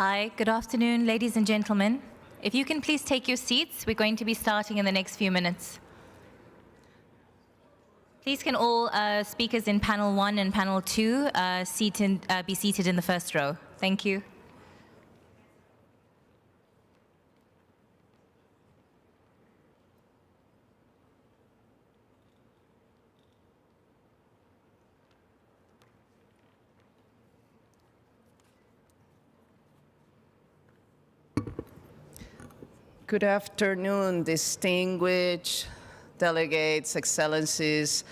Hi, good afternoon, ladies and gentlemen. If you can please take your seats, we're going to be starting in the next few minutes. Please can all speakers in panel 1 and panel 2 be seated in the first row. Thank you. Good afternoon, distinguished delegates, excellencies,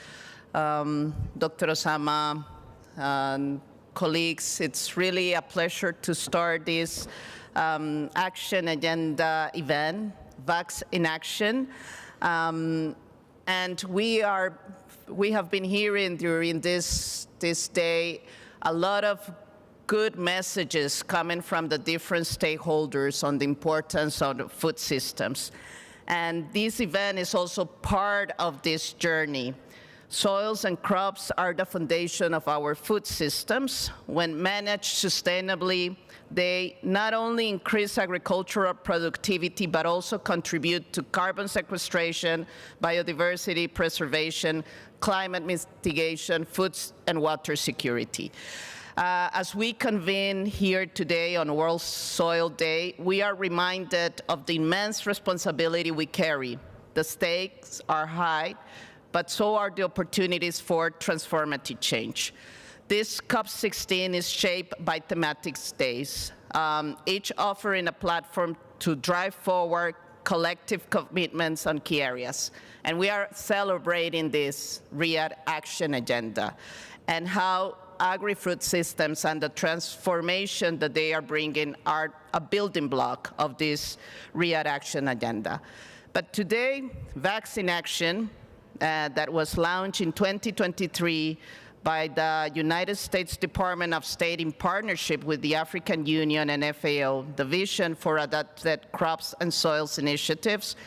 Dr. Osama, and colleagues. It's really a pleasure to start this action agenda event, VACS in Action. And we have been hearing during this day a lot of good messages coming from the different stakeholders on the importance of the food systems. And this event is also part of this journey. Soils and crops are the foundation of our food systems. When managed sustainably, they not only increase agricultural productivity, but also contribute to carbon sequestration, biodiversity preservation, climate mitigation, food and water security. As we convene here today on World Soil Day, we are reminded of the immense responsibility we carry. The stakes are high, but so are the opportunities for transformative change. This COP16 is shaped by thematic days, each offering a platform to drive forward collective commitments on key areas. And we are celebrating this Riyadh Action Agenda and how agri-food systems and the transformation that they are bringing are a building block of this Riyadh Action Agenda. But today, VACS in Action, that was launched in 2023 by the United States Department of State in partnership with the African Union and FAO, the Vision for Adapted Crops and Soils Initiatives.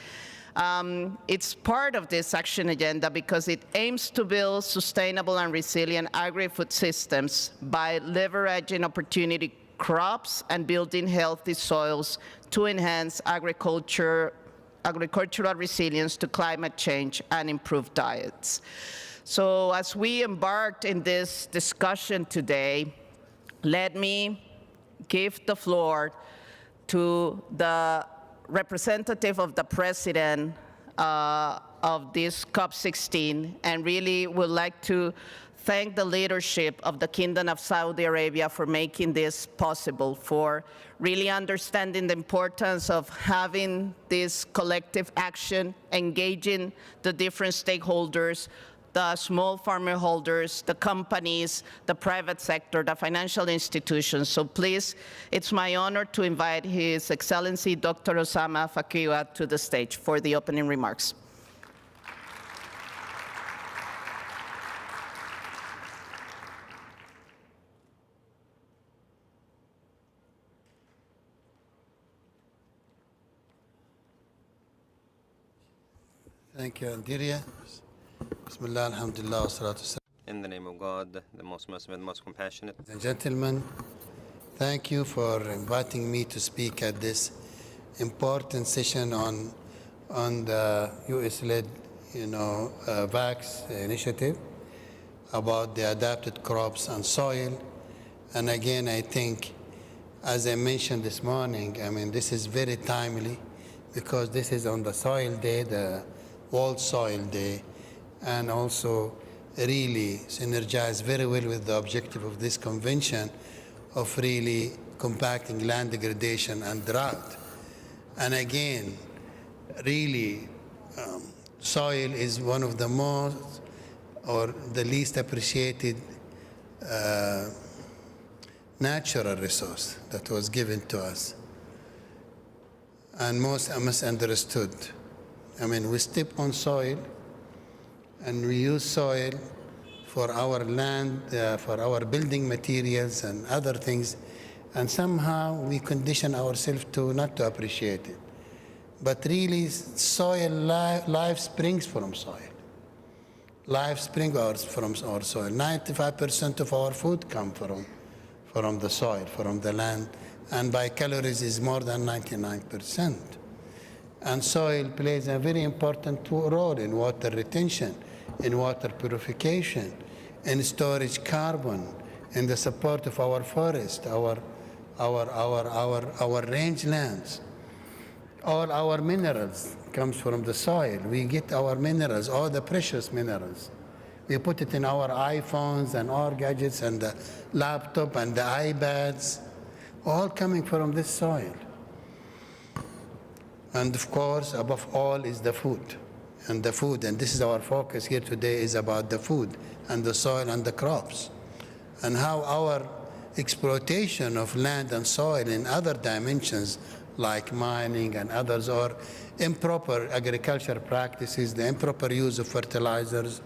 It's part of this action agenda because it aims to build sustainable and resilient agri-food systems by leveraging opportunity crops and building healthy soils to enhance agricultural resilience to climate change and improve diets. So as we embarked in this discussion today, let me give the floor to the representative of the president of this COP16, and really would like to thank the leadership of the Kingdom of Saudi Arabia for making this possible, for really understanding the importance of having this collective action, engaging the different stakeholders, the small farmer holders, the companies, the private sector, the financial institutions. So please, it's my honor to invite His Excellency Dr. Osama Fakiwa to the stage for the opening remarks. Thank you, Andiria. Bismillah, alhamdulillah, wassalatu. In the name of God, the most merciful and most compassionate. And gentlemen, thank you for inviting me to speak at this important session on the US-led, VACS initiative about the adapted crops and soil. And again, I think, as I mentioned this morning, this is very timely because this is on the Soil Day, the World Soil Day, and also really synergize very well with the objective of this convention of really compacting land degradation and drought. And again, really, soil is one of the most or the least appreciated natural resource that was given to us and most misunderstood. We step on soil and we use soil for our land, for our building materials and other things, and somehow we condition ourselves to not to appreciate it. But really, soil, life springs from soil. Life springs from our soil. 95% of our food comes from the soil, from the land and by calories is more than 99%. And soil plays a very important role in water retention, in water purification, in storage carbon, in the support of our forest, our rangelands. All our minerals comes from the soil. We get our minerals, all the precious minerals. We put it in our iPhones and our gadgets and the laptop and the iPads, all coming from this soil. And of course, above all is the food. And the food, and this is our focus here today, is about the food and the soil and the crops. And how our exploitation of land and soil in other dimensions, like mining and others, or improper agriculture practices, the improper use of fertilizers,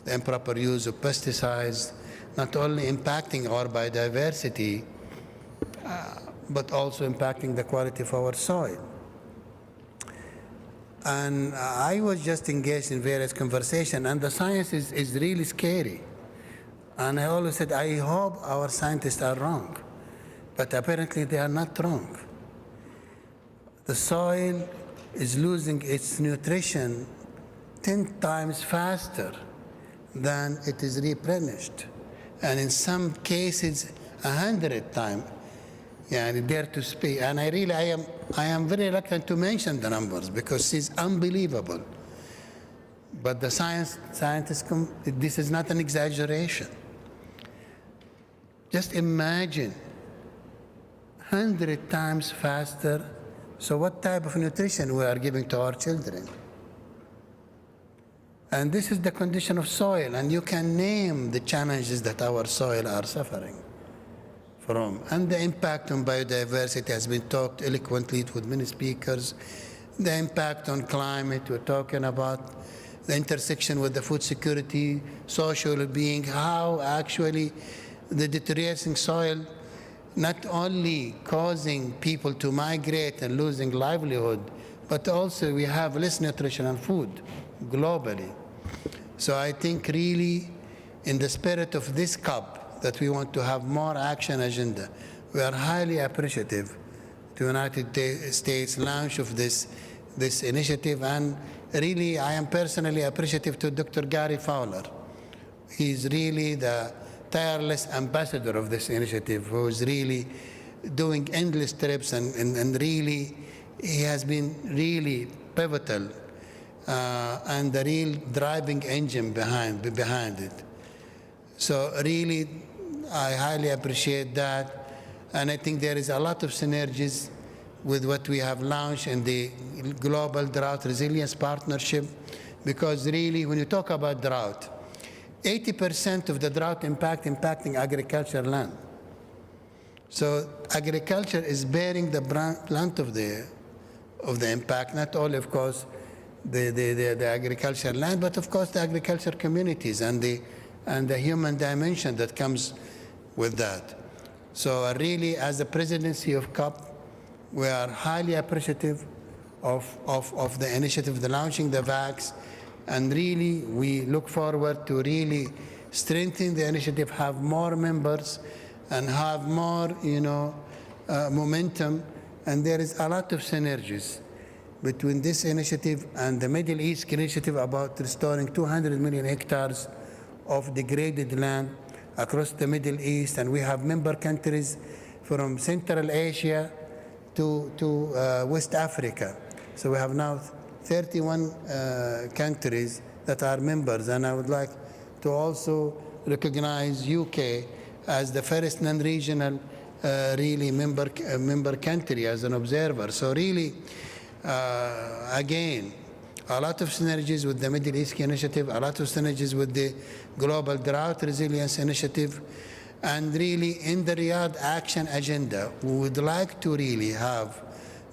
the improper use of pesticides, not only impacting our biodiversity, but also impacting the quality of our soil. And I was just engaged in various conversations, and the science is really scary. And I always said, I hope our scientists are wrong. But apparently they are not wrong. The soil is losing its nutrition 10 times faster than it is replenished. And in some cases, 100 times. Yeah, dare to speak. And I am very reluctant to mention the numbers because it's unbelievable. But the scientists, this is not an exaggeration. Just imagine 100 times faster. So what type of nutrition we are giving to our children? And this is the condition of soil, and you can name the challenges that our soil are suffering from. And the impact on biodiversity has been talked eloquently with many speakers. The impact on climate, we're talking about the intersection with the food security, social being, how actually the deteriorating soil not only causing people to migrate and losing livelihood, but also we have less nutrition and food globally. So I think really in the spirit of this COP that we want to have more action agenda, we are highly appreciative to the United States launch of this initiative, and really I am personally appreciative to Dr. Gary Fowler. He's really the tireless ambassador of this initiative, who is really doing endless trips and really, he has been really pivotal and the real driving engine behind it. So really, I highly appreciate that. And I think there is a lot of synergies with what we have launched in the Global Drought Resilience Partnership, because really, when you talk about drought, 80% of the drought impacting agricultural land. So agriculture is bearing the brunt of the impact, not only, of course, the agricultural land, but of course the agriculture communities and the human dimension that comes with that. So really, as the presidency of COP, we are highly appreciative of the initiative, the launching the VACS. And really, we look forward to really strengthen the initiative, have more members, and have more, momentum. And there is a lot of synergies between this initiative and the Middle East initiative about restoring 200 million hectares of degraded land across the Middle East. And we have member countries from Central Asia to West Africa. So we have now 31 countries that are members, and I would like to also recognize UK as the first non-regional really member country as an observer. So really, again, a lot of synergies with the Middle East Initiative, a lot of synergies with the Global Drought Resilience Initiative, and really in the Riyadh Action Agenda, we would like to really have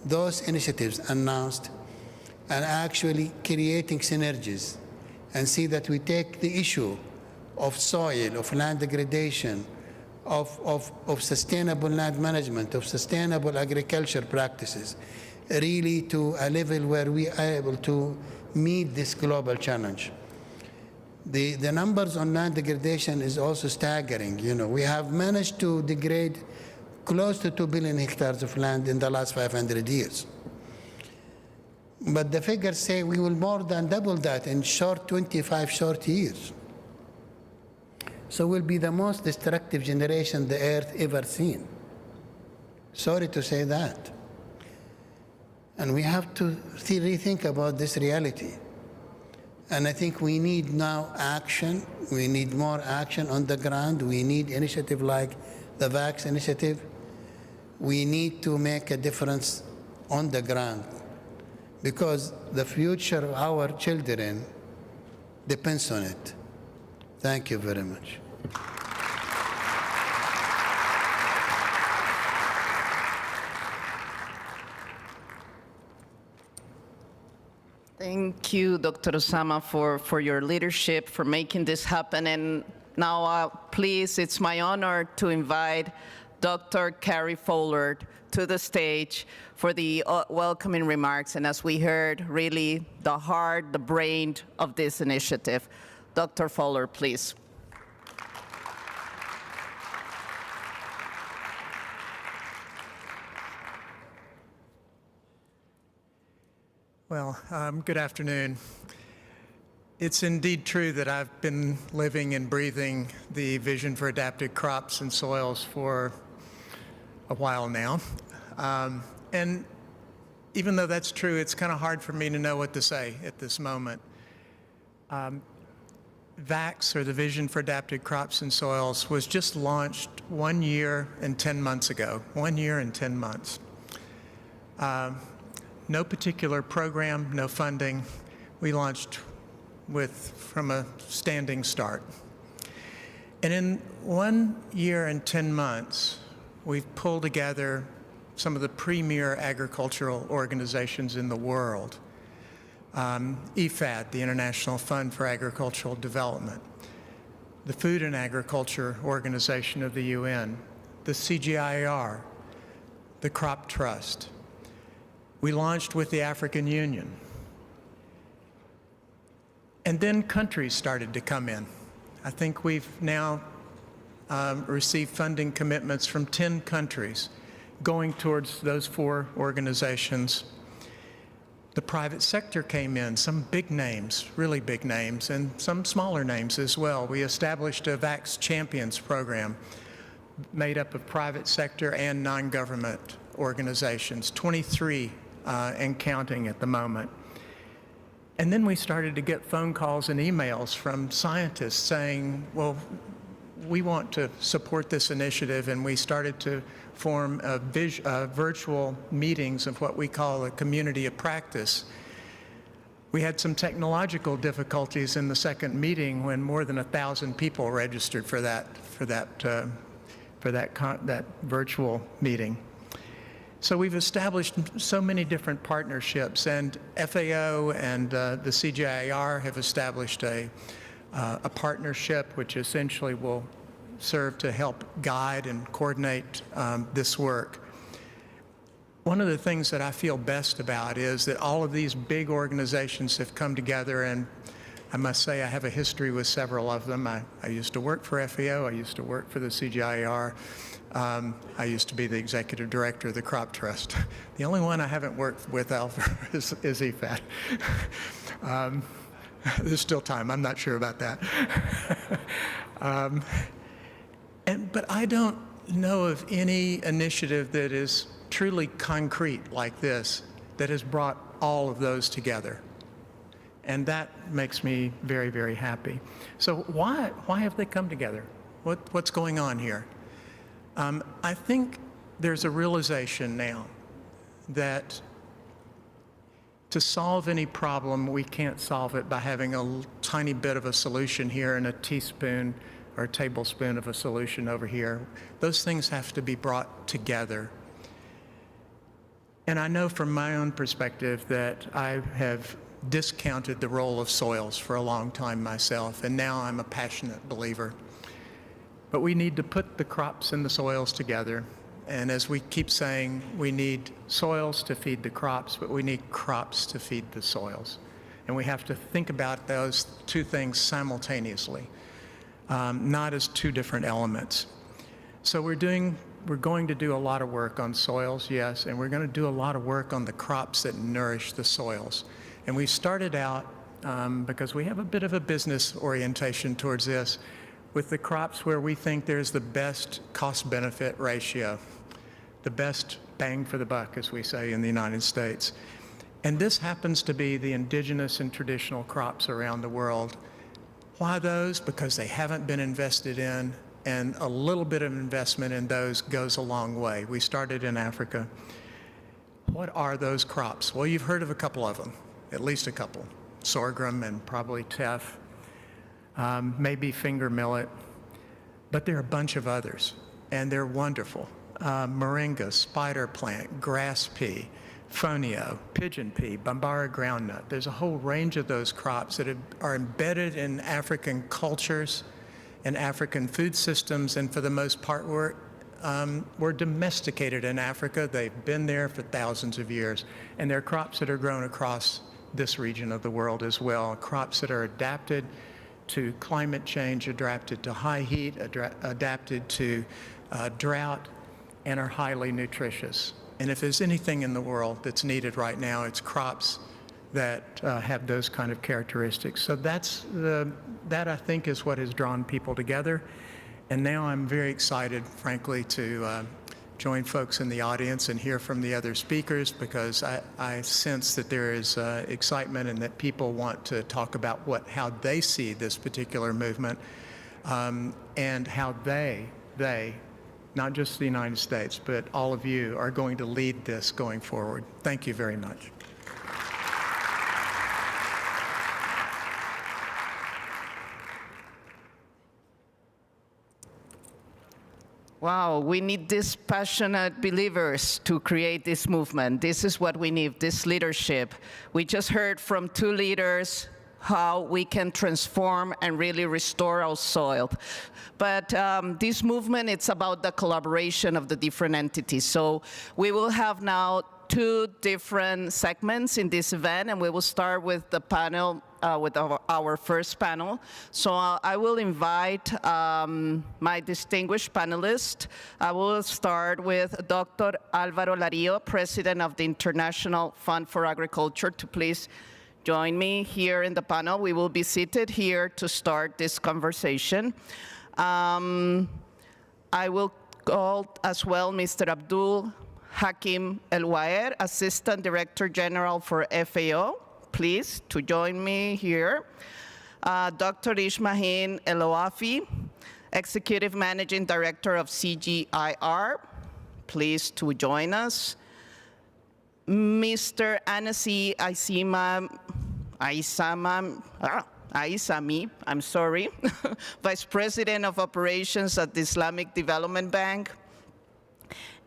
those initiatives announced and actually creating synergies, and see that we take the issue of soil, of land degradation, of sustainable land management, of sustainable agriculture practices, really to a level where we are able to meet this global challenge. The numbers on land degradation is also staggering. We have managed to degrade close to 2 billion hectares of land in the last 500 years. But the figures say we will more than double that in 25 short years. So we'll be the most destructive generation the earth ever seen. Sorry to say that. And we have to rethink about this reality. And I think we need now action. We need more action on the ground. We need initiative like the VACS initiative. We need to make a difference on the ground because the future of our children depends on it. Thank you very much. Thank you, Dr. Osama, for your leadership, for making this happen. And now, please, it's my honor to invite Dr. Carrie Fowler to the stage for the welcoming remarks. And as we heard, really the heart, the brain of this initiative. Dr. Fowler, please. Well, good afternoon. It's indeed true that I've been living and breathing the vision for adapted crops and soils for a while now. And even though that's true, it's kind of hard for me to know what to say at this moment. VACS, or the Vision for Adapted Crops and Soils, was just launched 1 year and 10 months ago. 1 year and 10 months. No particular program, no funding. We launched from a standing start. And in 1 year and 10 months, we've pulled together some of the premier agricultural organizations in the world. IFAD, the International Fund for Agricultural Development, the Food and Agriculture Organization of the UN, the CGIAR, the Crop Trust. We launched with the African Union. And then countries started to come in. I think we've now received funding commitments from 10 countries going towards those 4 organizations. The private sector came in, some big names, really big names, and some smaller names as well. We established a VACS Champions program made up of private sector and non-government organizations, 23 and counting at the moment. And then we started to get phone calls and emails from scientists saying, well, we want to support this initiative, and we started to form virtual meetings of what we call a community of practice. We had some technological difficulties in the second meeting when more than 1,000 people registered for that virtual meeting. So we've established so many different partnerships, and FAO and the CGIAR have established a partnership which essentially will serve to help guide and coordinate this work. One of the things that I feel best about is that all of these big organizations have come together, and I must say I have a history with several of them. I used to work for FAO, I used to work for the CGIAR, I used to be the executive director of the Crop Trust. The only one I haven't worked with, Alpha, is IFAD. There's still time, I'm not sure about that. But I don't know of any initiative that is truly concrete like this that has brought all of those together. And that makes me very, very happy. So why have they come together? What's going on here? I think there's a realization now that to solve any problem, we can't solve it by having a tiny bit of a solution here and a teaspoon or a tablespoon of a solution over here. Those things have to be brought together. And I know from my own perspective that I have discounted the role of soils for a long time myself, and now I'm a passionate believer. But we need to put the crops and the soils together. And as we keep saying, we need soils to feed the crops, but we need crops to feed the soils. And we have to think about those two things simultaneously, not as two different elements. So we're doing we're going to do a lot of work on soils, yes, and we're going to do a lot of work on the crops that nourish the soils. And we started out, because we have a bit of a business orientation towards this, with the crops where we think there's the best cost-benefit ratio, the best bang for the buck, as we say in the United States. And this happens to be the indigenous and traditional crops around the world. Why those? Because they haven't been invested in, and a little bit of investment in those goes a long way. We started in Africa. What are those crops? Well, you've heard of a couple of them, at least a couple. Sorghum and probably teff, maybe finger millet, but there are a bunch of others, and they're wonderful. Moringa, spider plant, grass pea, fonio, pigeon pea, bambara groundnut. There's a whole range of those crops that are embedded in African cultures and African food systems, and for the most part were domesticated in Africa. They've been there for thousands of years, and they're crops that are grown across this region of the world as well, crops that are adapted to climate change, adapted to high heat, adapted to drought, and are highly nutritious. And if there's anything in the world that's needed right now, it's crops that have those kind of characteristics. So that I think is what has drawn people together. And now I'm very excited, frankly, to join folks in the audience and hear from the other speakers, because I sense that there is excitement and that people want to talk about how they see this particular movement, and how they, not just the United States, but all of you are going to lead this going forward. Thank you very much. Wow, we need these passionate believers to create this movement. This is what we need, this leadership. We just heard from two leaders how we can transform and really restore our soil. But this movement, it's about the collaboration of the different entities. So we will have now two different segments in this event, and we will start with the panel, with our first panel. So I will invite my distinguished panelists. I will start with Dr. Álvaro Larío, President of the International Fund for Agriculture, to please join me here in the panel. We will be seated here to start this conversation. I will call as well Mr. Abdul Hakim El-Waer, Assistant Director General for FAO, please, to join me here. Dr. Ismahin El-Oafi, Executive Managing Director of CGIR, please to join us. Mr. Anasi Aisami, I'm sorry, Vice President of Operations at the Islamic Development Bank,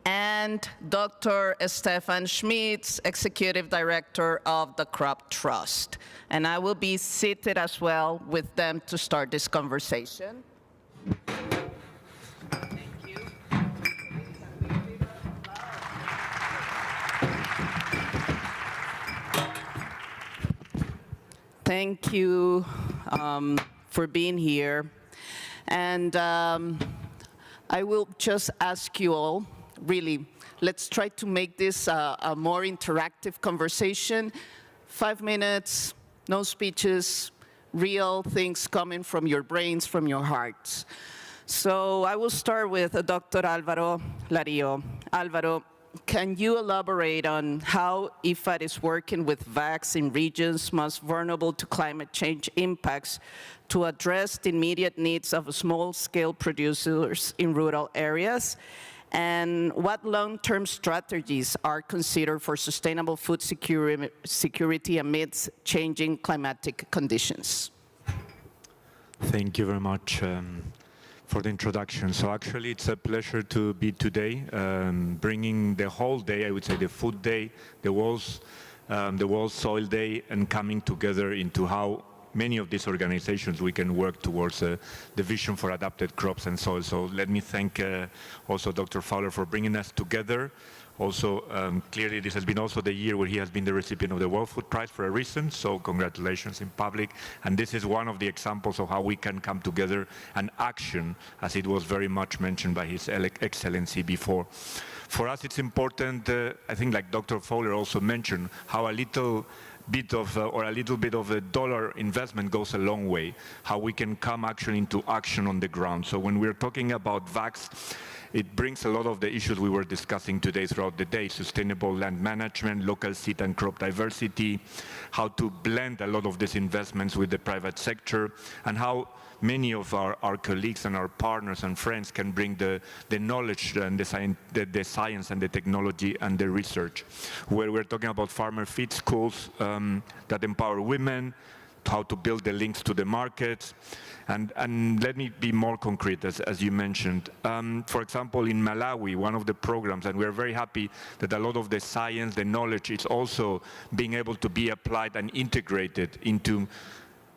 and Dr. Stefan Schmitz, Executive Director of the Crop Trust. And I will be seated as well with them to start this conversation. Thank you. Thank you for being here. And I will just ask you all, really, let's try to make this a more interactive conversation. 5 minutes, no speeches, real things coming from your brains, from your hearts. So I will start with Dr. Álvaro Larío. Álvaro, can you elaborate on how IFAD is working with VACS in regions most vulnerable to climate change impacts to address the immediate needs of small-scale producers in rural areas? And what long-term strategies are considered for sustainable food security amidst changing climatic conditions? Thank you very much for the introduction. So actually, it's a pleasure to be today, bringing the whole day, I would say the Food Day, the World Soil Day, and coming together into how many of these organizations we can work towards the vision for adapted crops and soil. So let me thank also Dr. Fowler for bringing us together. Also, clearly this has been also the year where he has been the recipient of the World Food Prize for a reason, so congratulations in public. And this is one of the examples of how we can come together and action, as it was very much mentioned by His Excellency before. For us it's important, I think like Dr. Fowler also mentioned, how a little bit of a dollar investment goes a long way, how we can come actually into action on the ground. So when we're talking about VACS, it brings a lot of the issues we were discussing today throughout the day: sustainable land management, local seed and crop diversity, how to blend a lot of these investments with the private sector, and how many of our colleagues and our partners and friends can bring the knowledge and the science and the technology and the research. Where we're talking about farmer feed schools that empower women, how to build the links to the markets. And let me be more concrete, as you mentioned. For example, in Malawi, one of the programs, and we're very happy that a lot of the science, the knowledge is also being able to be applied and integrated into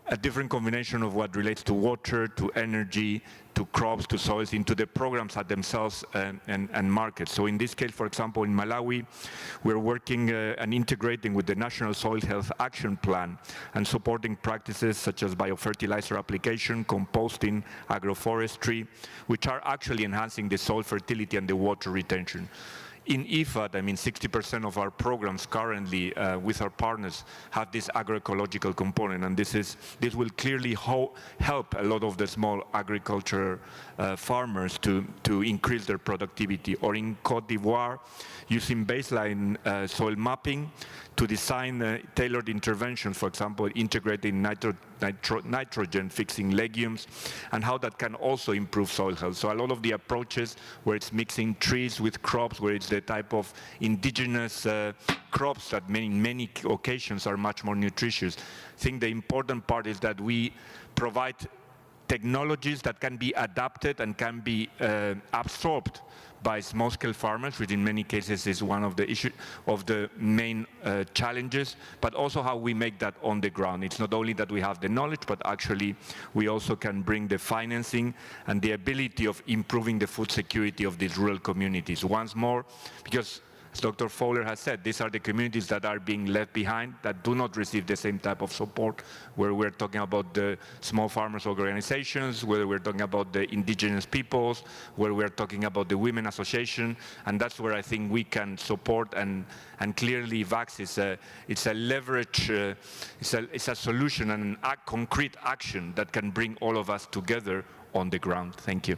a different combination of what relates to water, to energy, to crops, to soils, into the programs at themselves and markets. So in this case, for example, in Malawi, we're working and integrating with the National Soil Health Action Plan and supporting practices such as biofertilizer application, composting, agroforestry, which are actually enhancing the soil fertility and the water retention. In IFAD, I mean, 60% of our programs currently with our partners have this agroecological component, and this will clearly help a lot of the small agriculture farmers to increase their productivity. Or in Côte d'Ivoire, using baseline soil mapping to design tailored interventions, for example, integrating nitrogen fixing legumes, and how that can also improve soil health. So a lot of the approaches where it's mixing trees with crops, where it's the type of indigenous crops that in many occasions are much more nutritious. I think the important part is that we provide technologies that can be adapted and can be absorbed by small-scale farmers, which in many cases is one of the main challenges, but also how we make that on the ground. It's not only that we have the knowledge, but actually we also can bring the financing and the ability of improving the food security of these rural communities. Once more, because as Dr. Fowler has said, these are the communities that are being left behind, that do not receive the same type of support, where we're talking about the small farmers organizations, where we're talking about the indigenous peoples, where we're talking about the women association, and that's where I think we can support, and clearly VACS it's a leverage, it's a solution and a concrete action that can bring all of us together on the ground. Thank you.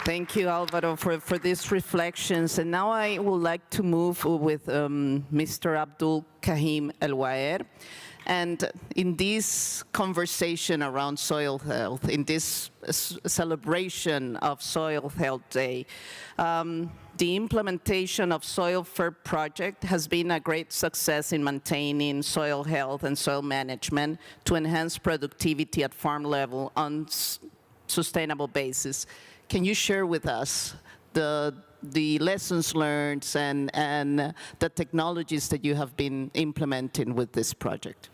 Thank you, Alvaro, for these reflections. And now I would like to move with Mr. Abdul Kahim El-Waer. And in this conversation around soil health, in this celebration of Soil Health Day, the implementation of Soil Fair project has been a great success in maintaining soil health and soil management to enhance productivity at farm level on sustainable basis. Can you share with us the lessons learned and the technologies that you have been implementing with this project?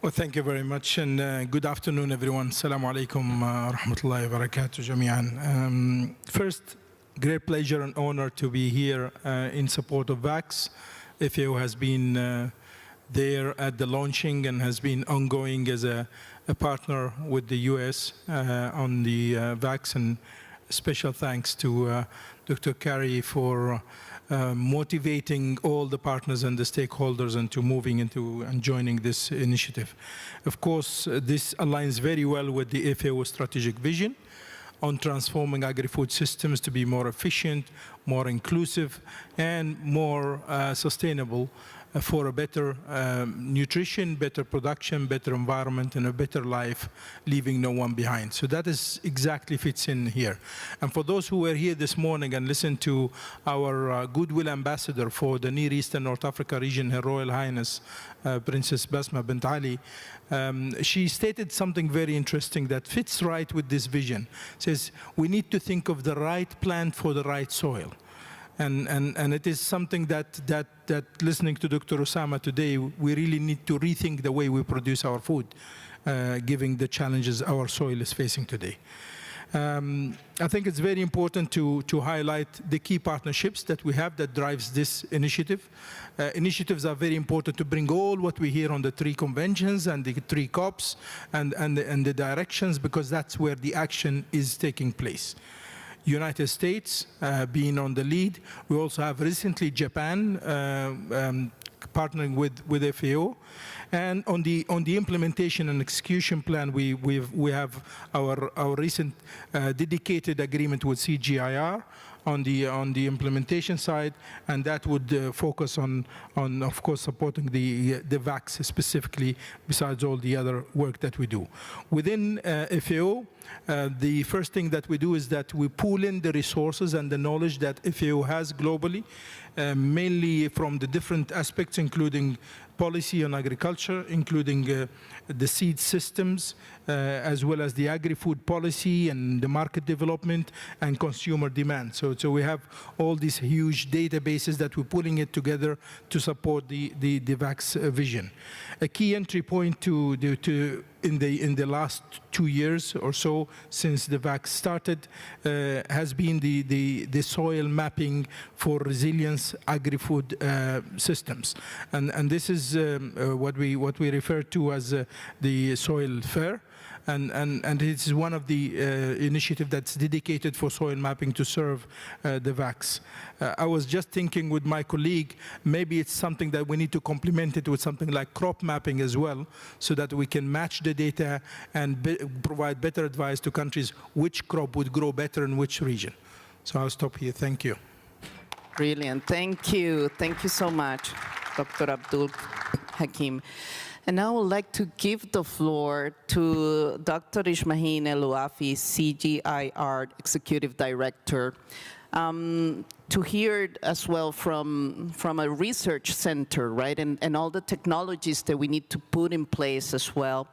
Well, thank you very much, and good afternoon, everyone. Assalamu alaikum wa rahmatullahi wa barakatuh jami'an. First, great pleasure and honor to be here in support of VACS. FAO has been there at the launching and has been ongoing as a partner with the US on the VACS, and special thanks to Dr. Kari for motivating all the partners and the stakeholders into moving into and joining this initiative. Of course, this aligns very well with the FAO strategic vision on transforming agri-food systems to be more efficient, more inclusive, and more sustainable for a better nutrition, better production, better environment, and a better life, leaving no one behind. So that is exactly fits in here. And for those who were here this morning and listened to our Goodwill Ambassador for the Near East and North Africa region, Her Royal Highness, Princess Basma bint Ali, she stated something very interesting that fits right with this vision. Says, we need to think of the right plant for the right soil. And it is something that listening to Dr. Osama today, we really need to rethink the way we produce our food, given the challenges our soil is facing today. I think it's very important to highlight the key partnerships that we have that drives this initiative. Initiatives are very important to bring all what we hear on the 3 conventions and the 3 COPs and the directions, because that's where the action is taking place. United States being on the lead. We also have recently Japan partnering with FAO. And on the implementation and execution plan, we have our recent dedicated agreement with CGIAR on the implementation side, and that would focus on of course supporting the VACS specifically, besides all the other work that we do. Within FAO, the first thing that we do is that we pool in the resources and the knowledge that FAO has globally, mainly from the different aspects, including policy on agriculture, including the seed systems, as well as the agri-food policy and the market development and consumer demand. So we have all these huge databases that we're putting it together to support the VACS vision. A key entry point in the last 2 years or so since the VACS started has been the soil mapping for resilience agri-food systems, and this is what we refer to as the soil fair. And it is one of the initiatives that's dedicated for soil mapping to serve the VACS. I was just thinking with my colleague, maybe it's something that we need to complement it with something like crop mapping as well, so that we can match the data and provide better advice to countries which crop would grow better in which region. So I'll stop here. Thank you. Brilliant. Thank you. Thank you so much, Dr. Abdul Hakim. And now I would like to give the floor to Dr. Ismahin El-Ouafi, CGIAR Executive Director, to hear as well from a research center, right, and all the technologies that we need to put in place as well.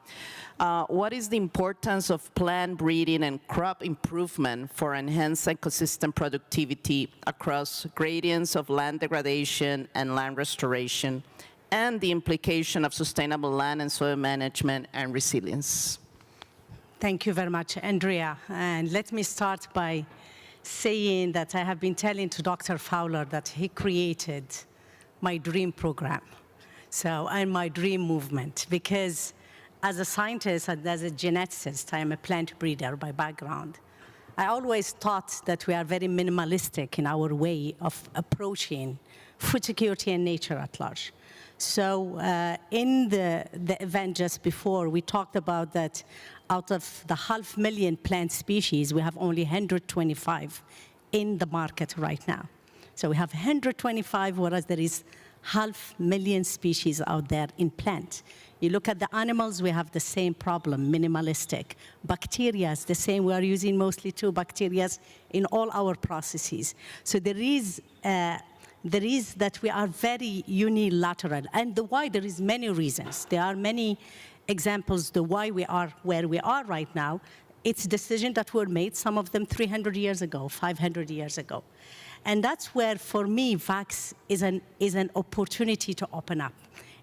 What is the importance of plant breeding and crop improvement for enhanced ecosystem productivity across gradients of land degradation and land restoration, and the implication of sustainable land and soil management and resilience? Thank you very much, Andrea. And let me start by saying that I have been telling to Dr. Fowler that he created my dream program, and my dream movement, because as a scientist and as a geneticist, I am a plant breeder by background. I always thought that we are very minimalistic in our way of approaching food security and nature at large. So in the event just before, we talked about that out of the 500,000 plant species, we have only 125 in the market right now. So we have 125, whereas there is 500,000 species out there in plant. You look at the animals, we have the same problem, minimalistic. Bacteria is the same. We are using mostly 2 bacteria in all our processes. So there is that we are very unilateral. And the why, there is many reasons. There are many examples, the why we are where we are right now. It's decisions that were made, some of them 300 years ago, 500 years ago. And that's where, for me, VACS is an opportunity to open up.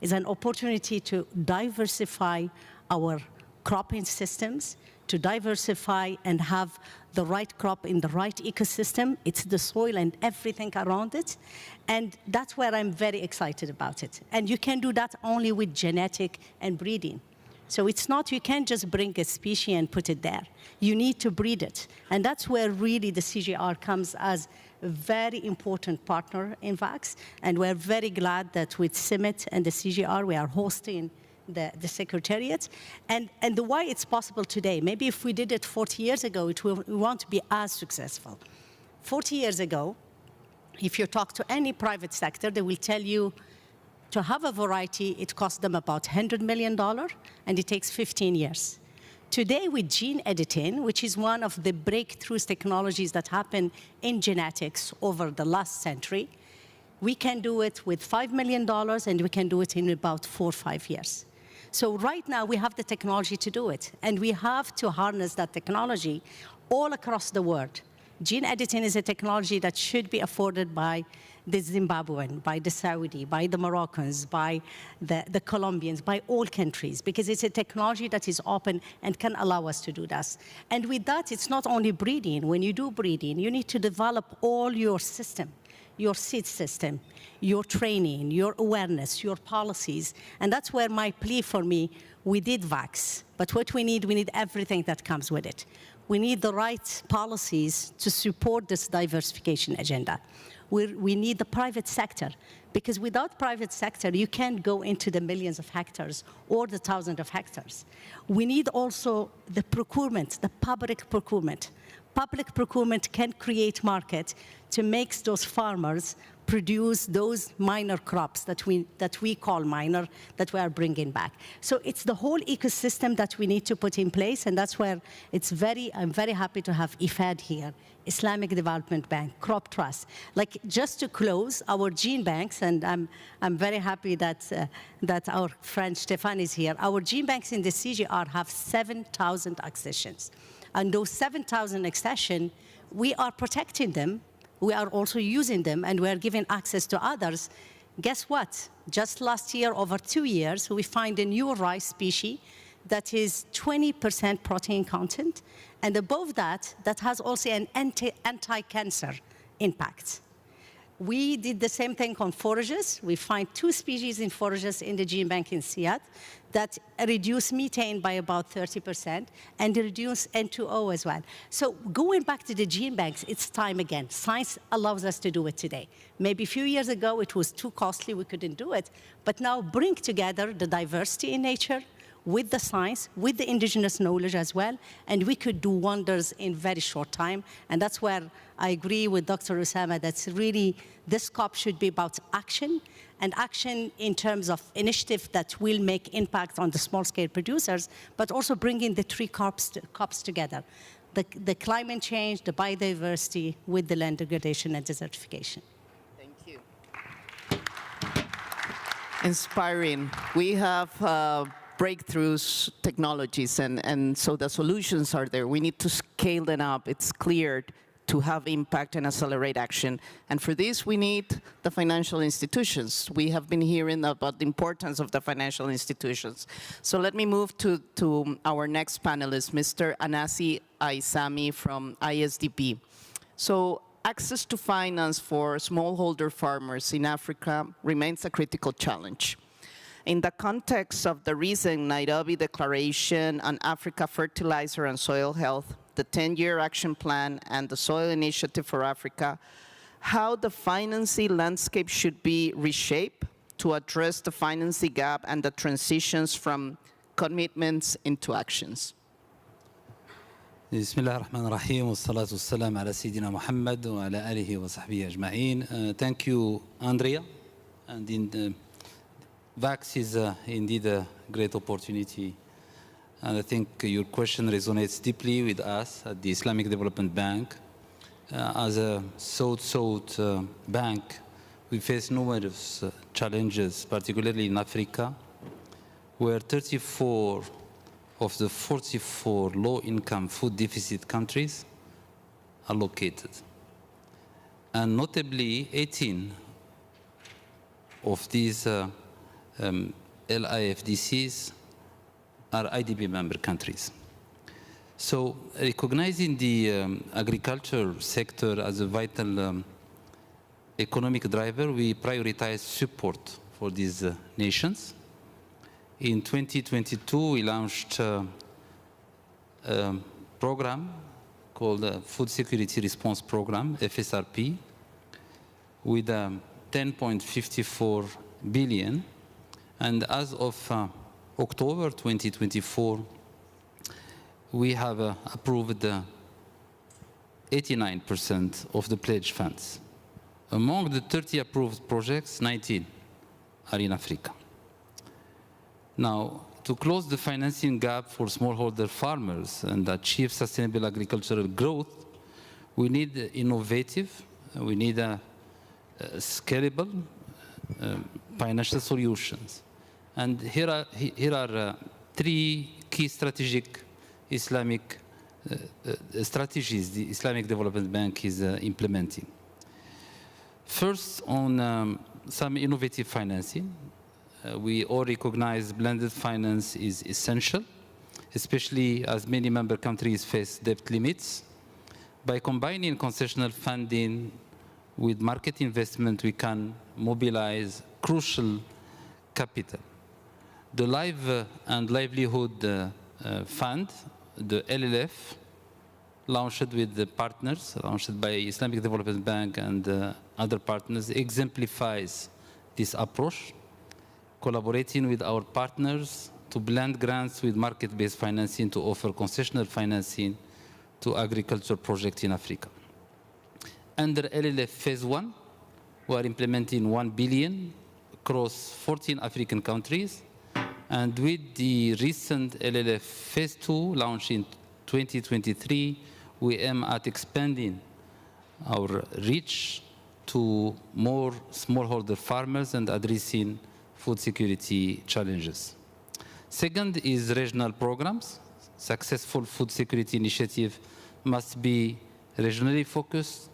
It's an opportunity to diversify our cropping systems, to diversify and have the right crop in the right ecosystem. It's the soil and everything around it. And that's where I'm very excited about it. And you can do that only with genetic and breeding. So it's not, you can't just bring a species and put it there. You need to breed it. And that's where really the CGIAR comes as a very important partner in VACS. And we're very glad that with CIMMYT and the CGIAR, we are hosting the Secretariat. And the why it's possible today, maybe if we did it 40 years ago, we won't be as successful. 40 years ago, if you talk to any private sector, they will tell you to have a variety, it costs them about $100 million, and it takes 15 years. Today, with gene editing, which is one of the breakthrough technologies that happened in genetics over the last century, we can do it with $5 million, and we can do it in about 4 or 5 years. So right now, we have the technology to do it, and we have to harness that technology all across the world. Gene editing is a technology that should be afforded by the Zimbabwean, by the Saudi, by the Moroccans, by the Colombians, by all countries, because it's a technology that is open and can allow us to do this. And with that, it's not only breeding. When you do breeding, you need to develop all your system, your seed system, your training, your awareness, your policies. And that's where my plea for me, we did VACS, but what we need everything that comes with it. We need the right policies to support this diversification agenda. We need the private sector, because without private sector, you can't go into the millions of hectares or the thousands of hectares. We need also the procurement, the public procurement. Public procurement can create market to make those farmers produce those minor crops that we call minor, that we are bringing back. So it's the whole ecosystem that we need to put in place, and that's where I'm very happy to have IFAD here, Islamic Development Bank, Crop Trust. Like, just to close, our gene banks, and I'm very happy that our friend Stefan is here. Our gene banks in the CGR have 7,000 accessions. And those 7,000 accessions, we are protecting them. We are also using them, and we are giving access to others. Guess what? Just last year, over 2 years, we find a new rice species that is 20% protein content, and above that, that has also an anti-cancer impact. We did the same thing on forages. We find 2 species in forages in the gene bank in Riyadh that reduce methane by about 30% and reduce N2O as well. So going back to the gene banks, it's time again. Science allows us to do it today. Maybe a few years ago, it was too costly, we couldn't do it. But now bring together the diversity in nature with the science, with the indigenous knowledge as well, and we could do wonders in very short time. And that's where I agree with Dr. Usama, that's really, this COP should be about action, and action in terms of initiative that will make impact on the small-scale producers, but also bringing the 3 COPs together. The climate change, the biodiversity, with the land degradation and desertification. Thank you. Inspiring. We have breakthroughs, technologies, and so the solutions are there. We need to scale them up. It's clear to have impact and accelerate action. And for this, we need the financial institutions. We have been hearing about the importance of the financial institutions. So let me move to our next panelist, Mr. Anasi Aisami from ISDB. So access to finance for smallholder farmers in Africa remains a critical challenge. In the context of the recent Nairobi Declaration on Africa Fertilizer and Soil Health, the 10-year action plan, and the Soil Initiative for Africa, how the financing landscape should be reshaped to address the financing gap and the transitions from commitments into actions. بسم الله الرحمن الرحيم والصلاة والسلام على سيدنا محمد وعلى آله وصحبه أجمعين. Thank you, Andrea. And in VACS is indeed a great opportunity. And I think your question resonates deeply with us at the Islamic Development Bank. As a sought bank, we face numerous challenges, particularly in Africa, where 34 of the 44 low-income food deficit countries are located. And notably, 18 of these LIFDCs are IDB member countries. So recognizing the agriculture sector as a vital economic driver, we prioritize support for these nations. In 2022, we launched a program called the Food Security Response Program, FSRP, with 10.54 billion. And as of October 2024, we have approved 89% of the pledged funds. Among the 30 approved projects, 19 are in Africa. Now, to close the financing gap for smallholder farmers and achieve sustainable agricultural growth, we need innovative, we need scalable financial solutions. And here are 3 key strategic Islamic strategies the Islamic Development Bank is implementing. First, on some innovative financing. We all recognize blended finance is essential, especially as many member countries face debt limits. By combining concessional funding with market investment, we can mobilize crucial capital. The Live and Livelihood Fund, the LLF, launched with the partners, launched by Islamic Development Bank and other partners, exemplifies this approach, collaborating with our partners to blend grants with market-based financing to offer concessional financing to agriculture projects in Africa. Under LLF Phase 1, we are implementing 1 billion across 14 African countries. And with the recent LLF Phase 2 launched in 2023, we aim at expanding our reach to more smallholder farmers and addressing food security challenges. Second is regional programs. Successful food security initiative must be regionally focused.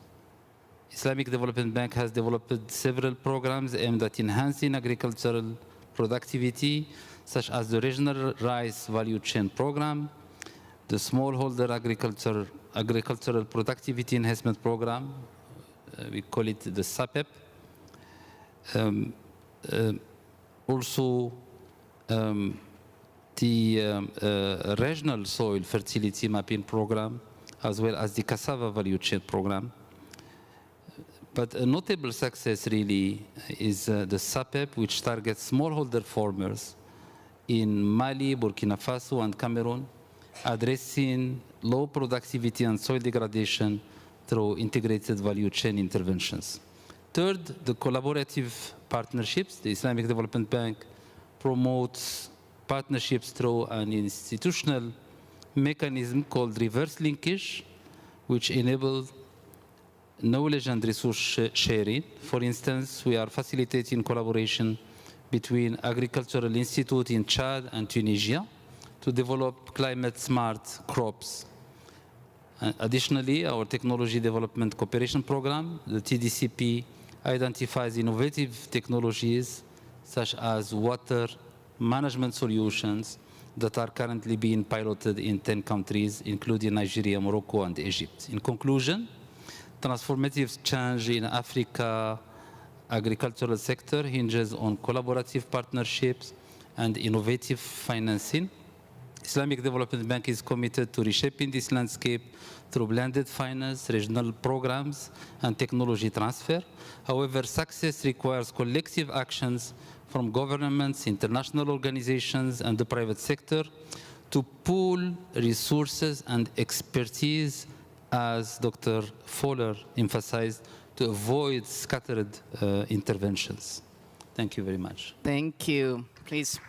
Islamic Development Bank has developed several programs aimed at enhancing agricultural productivity, such as the Regional Rice Value Chain Program, the Smallholder Agricultural Productivity Enhancement Program, we call it the SAPEP. Also, the Regional Soil Fertility Mapping Program, as well as the Cassava Value Chain Program. But a notable success really is the SAPEP, which targets smallholder farmers in Mali, Burkina Faso, and Cameroon, addressing low productivity and soil degradation through integrated value chain interventions. Third, the collaborative partnerships. The Islamic Development Bank promotes partnerships through an institutional mechanism called reverse linkage, which enables knowledge and resource sharing. For instance, we are facilitating collaboration between Agricultural Institute in Chad and Tunisia to develop climate-smart crops. Additionally, our Technology Development Cooperation Program, the TDCP, identifies innovative technologies such as water management solutions that are currently being piloted in 10 countries, including Nigeria, Morocco, and Egypt. In conclusion, transformative change in Africa agricultural sector hinges on collaborative partnerships and innovative financing. Islamic Development Bank is committed to reshaping this landscape through blended finance, regional programs, and technology transfer. However, success requires collective actions from governments, international organizations, and the private sector to pool resources and expertise, as Dr. Fowler emphasized, to avoid scattered interventions. Thank you very much. Thank you. Please.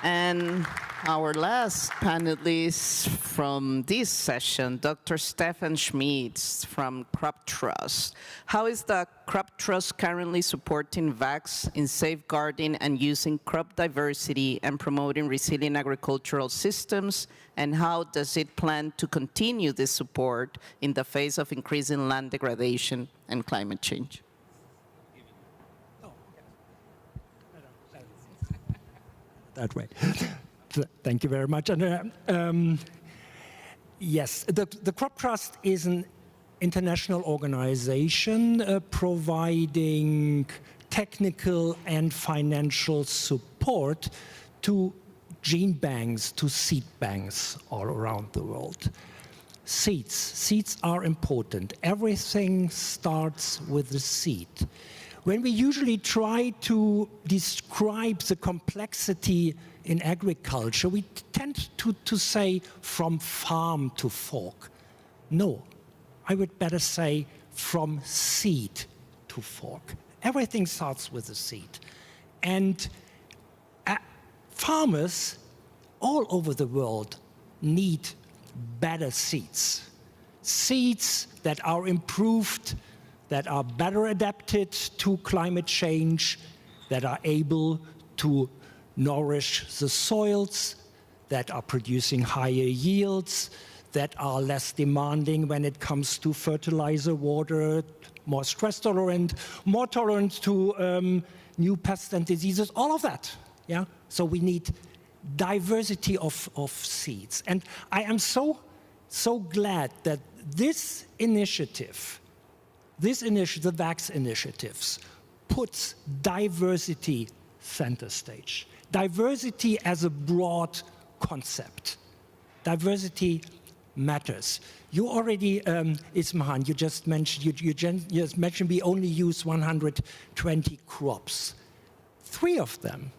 And our last panelist from this session, Dr. Stefan Schmitz from Crop Trust. How is the Crop Trust currently supporting VACS in safeguarding and using crop diversity and promoting resilient agricultural systems? And how does it plan to continue this support in the face of increasing land degradation and climate change? That way. Thank you very much. And, yes, the Crop Trust is an international organization providing technical and financial support to gene banks, to seed banks all around the world. Seeds are important. Everything starts with the seed. When we usually try to describe the complexity in agriculture, we tend to say from farm to fork. No, I would better say from seed to fork. Everything starts with the seed. And farmers all over the world need better seeds. Seeds that are improved, that are better adapted to climate change, that are able to nourish the soils, that are producing higher yields, that are less demanding when it comes to fertilizer, water, more stress tolerant, more tolerant to new pests and diseases, all of that. Yeah? So we need diversity of seeds. And I am so glad that this initiative, the VACS initiatives, puts diversity center stage. Diversity as a broad concept. Diversity matters. You already, Ismahan, you just mentioned, you just mentioned we only use 120 crops. Three of them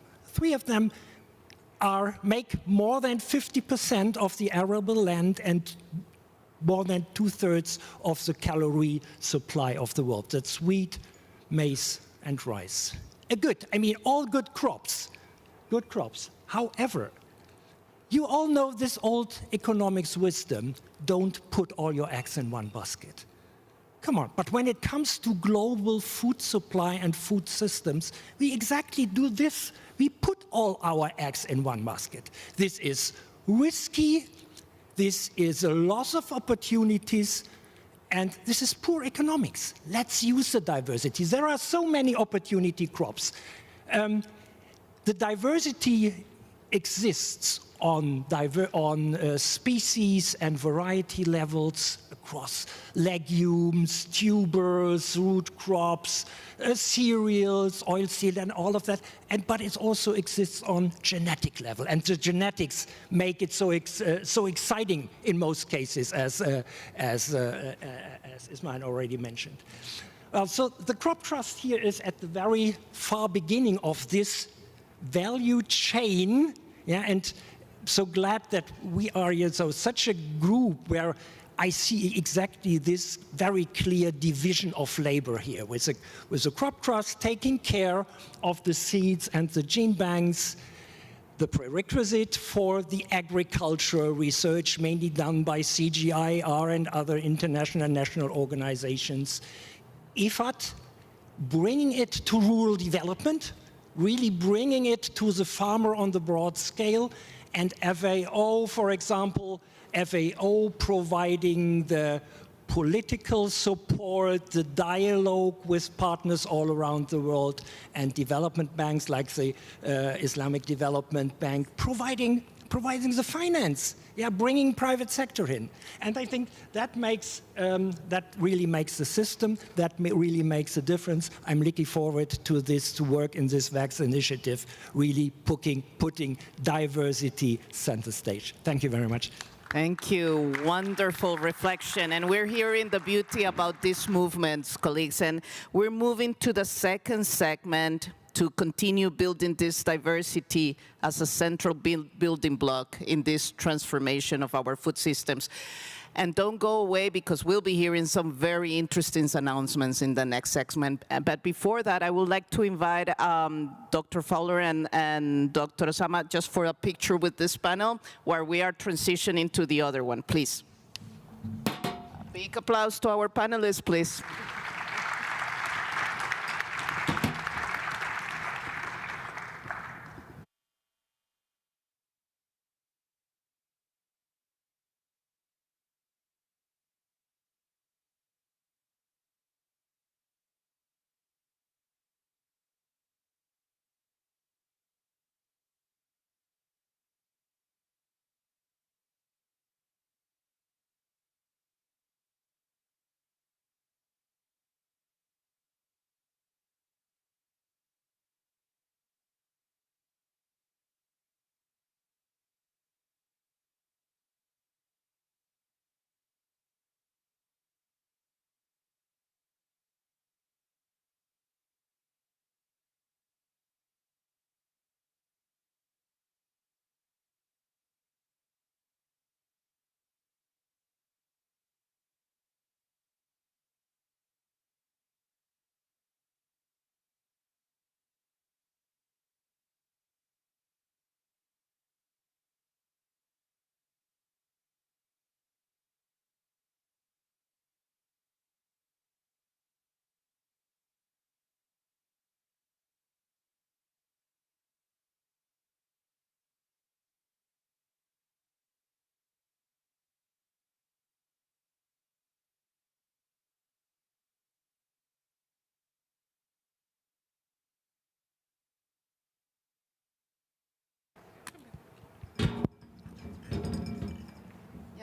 make more than 50% of the arable land and more than 2/3 of the calorie supply of the world. That's wheat, maize, and rice. All good crops. However, you all know this old economics wisdom, don't put all your eggs in one basket. Come on, but when it comes to global food supply and food systems, we exactly do this. We put all our eggs in one basket. This is risky, this is a loss of opportunities, and this is poor economics. Let's use the diversity. There are so many opportunity crops. The diversity exists on species and variety levels across legumes, tubers, root crops, cereals, oilseed, and all of that. But it also exists on genetic level, and the genetics make it so exciting in most cases, as Ismail already mentioned. So the crop trust here is at the very far beginning of this value chain, yeah, and so glad that we are here, so such a group where I see exactly this very clear division of labor here, with a crop trust taking care of the seeds and the gene banks, the prerequisite for the agricultural research, mainly done by CGIAR and other international and national organizations, IFAD, bringing it to rural development, really bringing it to the farmer on the broad scale, and FAO, for example, FAO providing the political support, the dialogue with partners all around the world, and development banks like the Islamic Development Bank providing the finance, yeah, bringing private sector in. And I think that makes, that really makes the system, that really makes a difference. I'm looking forward to this, to work in this VACS initiative, really putting diversity center stage. Thank you very much. Thank you. Wonderful reflection. And we're hearing the beauty about these movements, colleagues. And we're moving to the second segment to continue building this diversity as a central building block in this transformation of our food systems. And don't go away, because we'll be hearing some very interesting announcements in the next segment. But before that, I would like to invite Dr. Fowler and Dr. Osama just for a picture with this panel, where we are transitioning to the other one, please. A big applause to our panelists, please.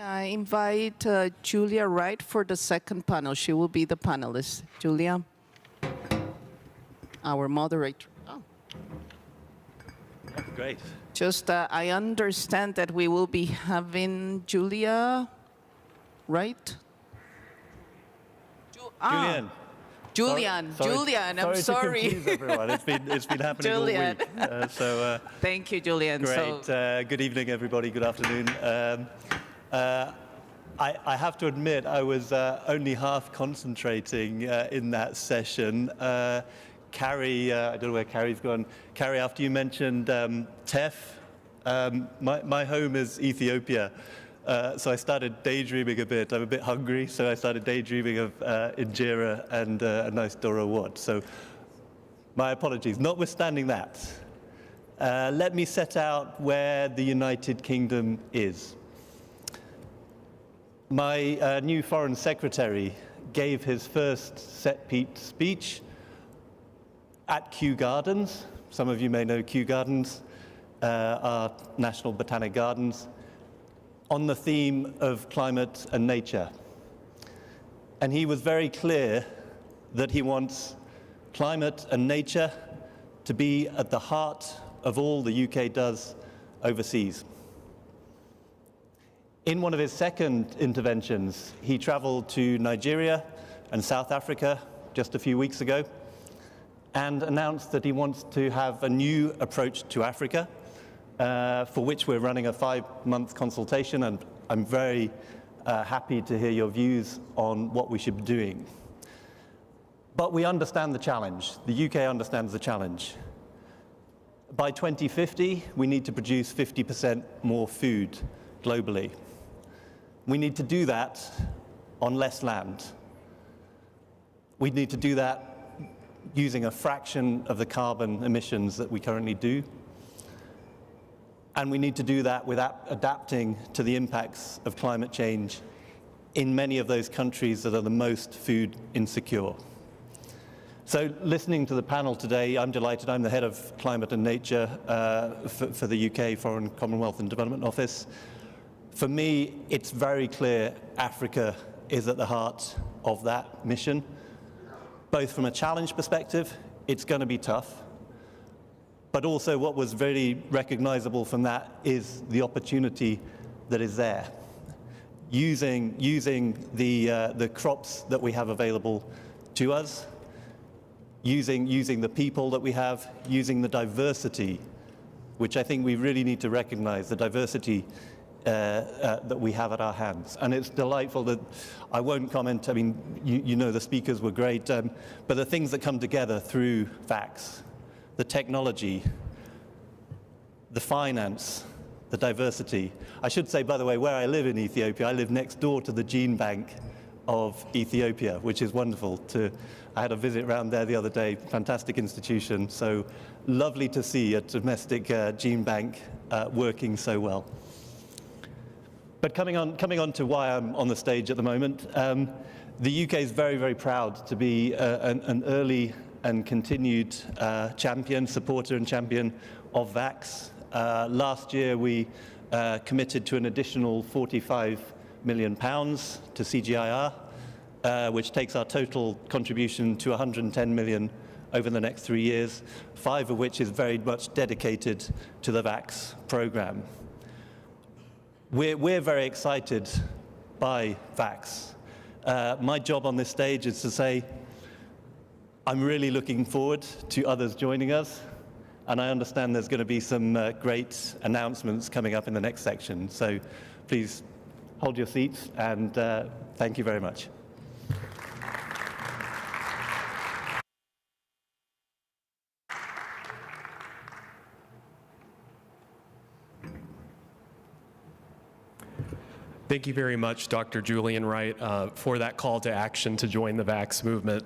I invite Julia Wright for the second panel. She will be the panelist. Julia, our moderator. Oh. Great. Just, I understand that we will be having Julia, right? Julian. Julian, Julian, I'm sorry. To confuse everyone. It's been happening all week. Thank you, Julian. Great. Good evening, everybody. Good afternoon. I have to admit, I was only half concentrating in that session. Carrie, I don't know where Carrie's gone. Carrie, after you mentioned TEF, my home is Ethiopia. So I started daydreaming a bit. I'm a bit hungry, so I started daydreaming of injera and a nice Doro Wat. So my apologies. Notwithstanding that, let me set out where the United Kingdom is. My new Foreign Secretary gave his first set speech at Kew Gardens. Some of you may know Kew Gardens, our National Botanic Gardens, on the theme of climate and nature. And he was very clear that he wants climate and nature to be at the heart of all the UK does overseas. In one of his second interventions, he traveled to Nigeria and South Africa just a few weeks ago and announced that he wants to have a new approach to Africa, for which we're running a 5-month consultation, and I'm very happy to hear your views on what we should be doing. But we understand the challenge. The UK understands the challenge. By 2050, we need to produce 50% more food globally. We need to do that on less land. We need to do that using a fraction of the carbon emissions that we currently do. And we need to do that without adapting to the impacts of climate change in many of those countries that are the most food insecure. So listening to the panel today, I'm delighted. I'm the head of climate and nature for the UK Foreign, Commonwealth and Development Office. For me, it's very clear Africa is at the heart of that mission. Both from a challenge perspective, it's going to be tough. But also what was very recognizable from that is the opportunity that is there. Using the crops that we have available to us, using the people that we have, using the diversity, which I think we really need to recognize, the diversity that we have at our hands. And it's delightful that, I won't comment, I mean, you know the speakers were great, but the things that come together through VACS, the technology, the finance, the diversity. I should say, by the way, where I live in Ethiopia, I live next door to the gene bank of Ethiopia, which is wonderful. I had a visit around there the other day, fantastic institution, so lovely to see a domestic gene bank working so well. But coming on to why I'm on the stage at the moment, the UK is very, very proud to be an early and continued supporter and champion of VACS. Last year we committed to an additional £45 million to CGIR, which takes our total contribution to 110 million over the next 3 years, 5 of which is very much dedicated to the VACS program. We're very excited by VACS. My job on this stage is to say, I'm really looking forward to others joining us, and I understand there's going to be some great announcements coming up in the next section. So please hold your seats, and thank you very much. Thank you very much, Dr. Julian Wright, for that call to action to join the VACS movement.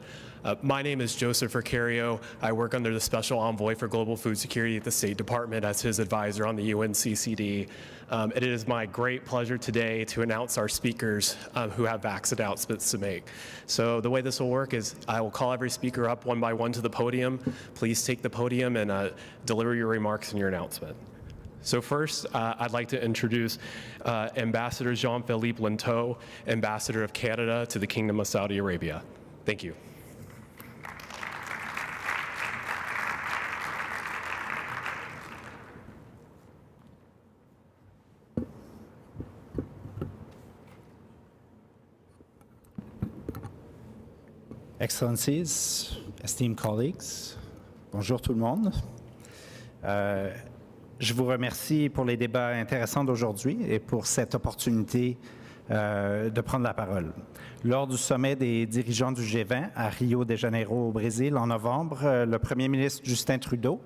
My name is Joseph Ricario. I work under the Special Envoy for Global Food Security at the State Department as his advisor on the UNCCD. It is my great pleasure today to announce our speakers who have VACS announcements to make. So the way this will work is I will call every speaker up one by one to the podium. Please take the podium and deliver your remarks and your announcement. So first, I'd like to introduce Ambassador Jean-Philippe Linteau, Ambassador of Canada to the Kingdom of Saudi Arabia. Thank you. Excellencies, esteemed colleagues, bonjour tout le monde. Je vous remercie pour les débats intéressants d'aujourd'hui et pour cette opportunité de prendre la parole. Lors du sommet des dirigeants du G20 à Rio de Janeiro au Brésil en novembre, le premier ministre Justin Trudeau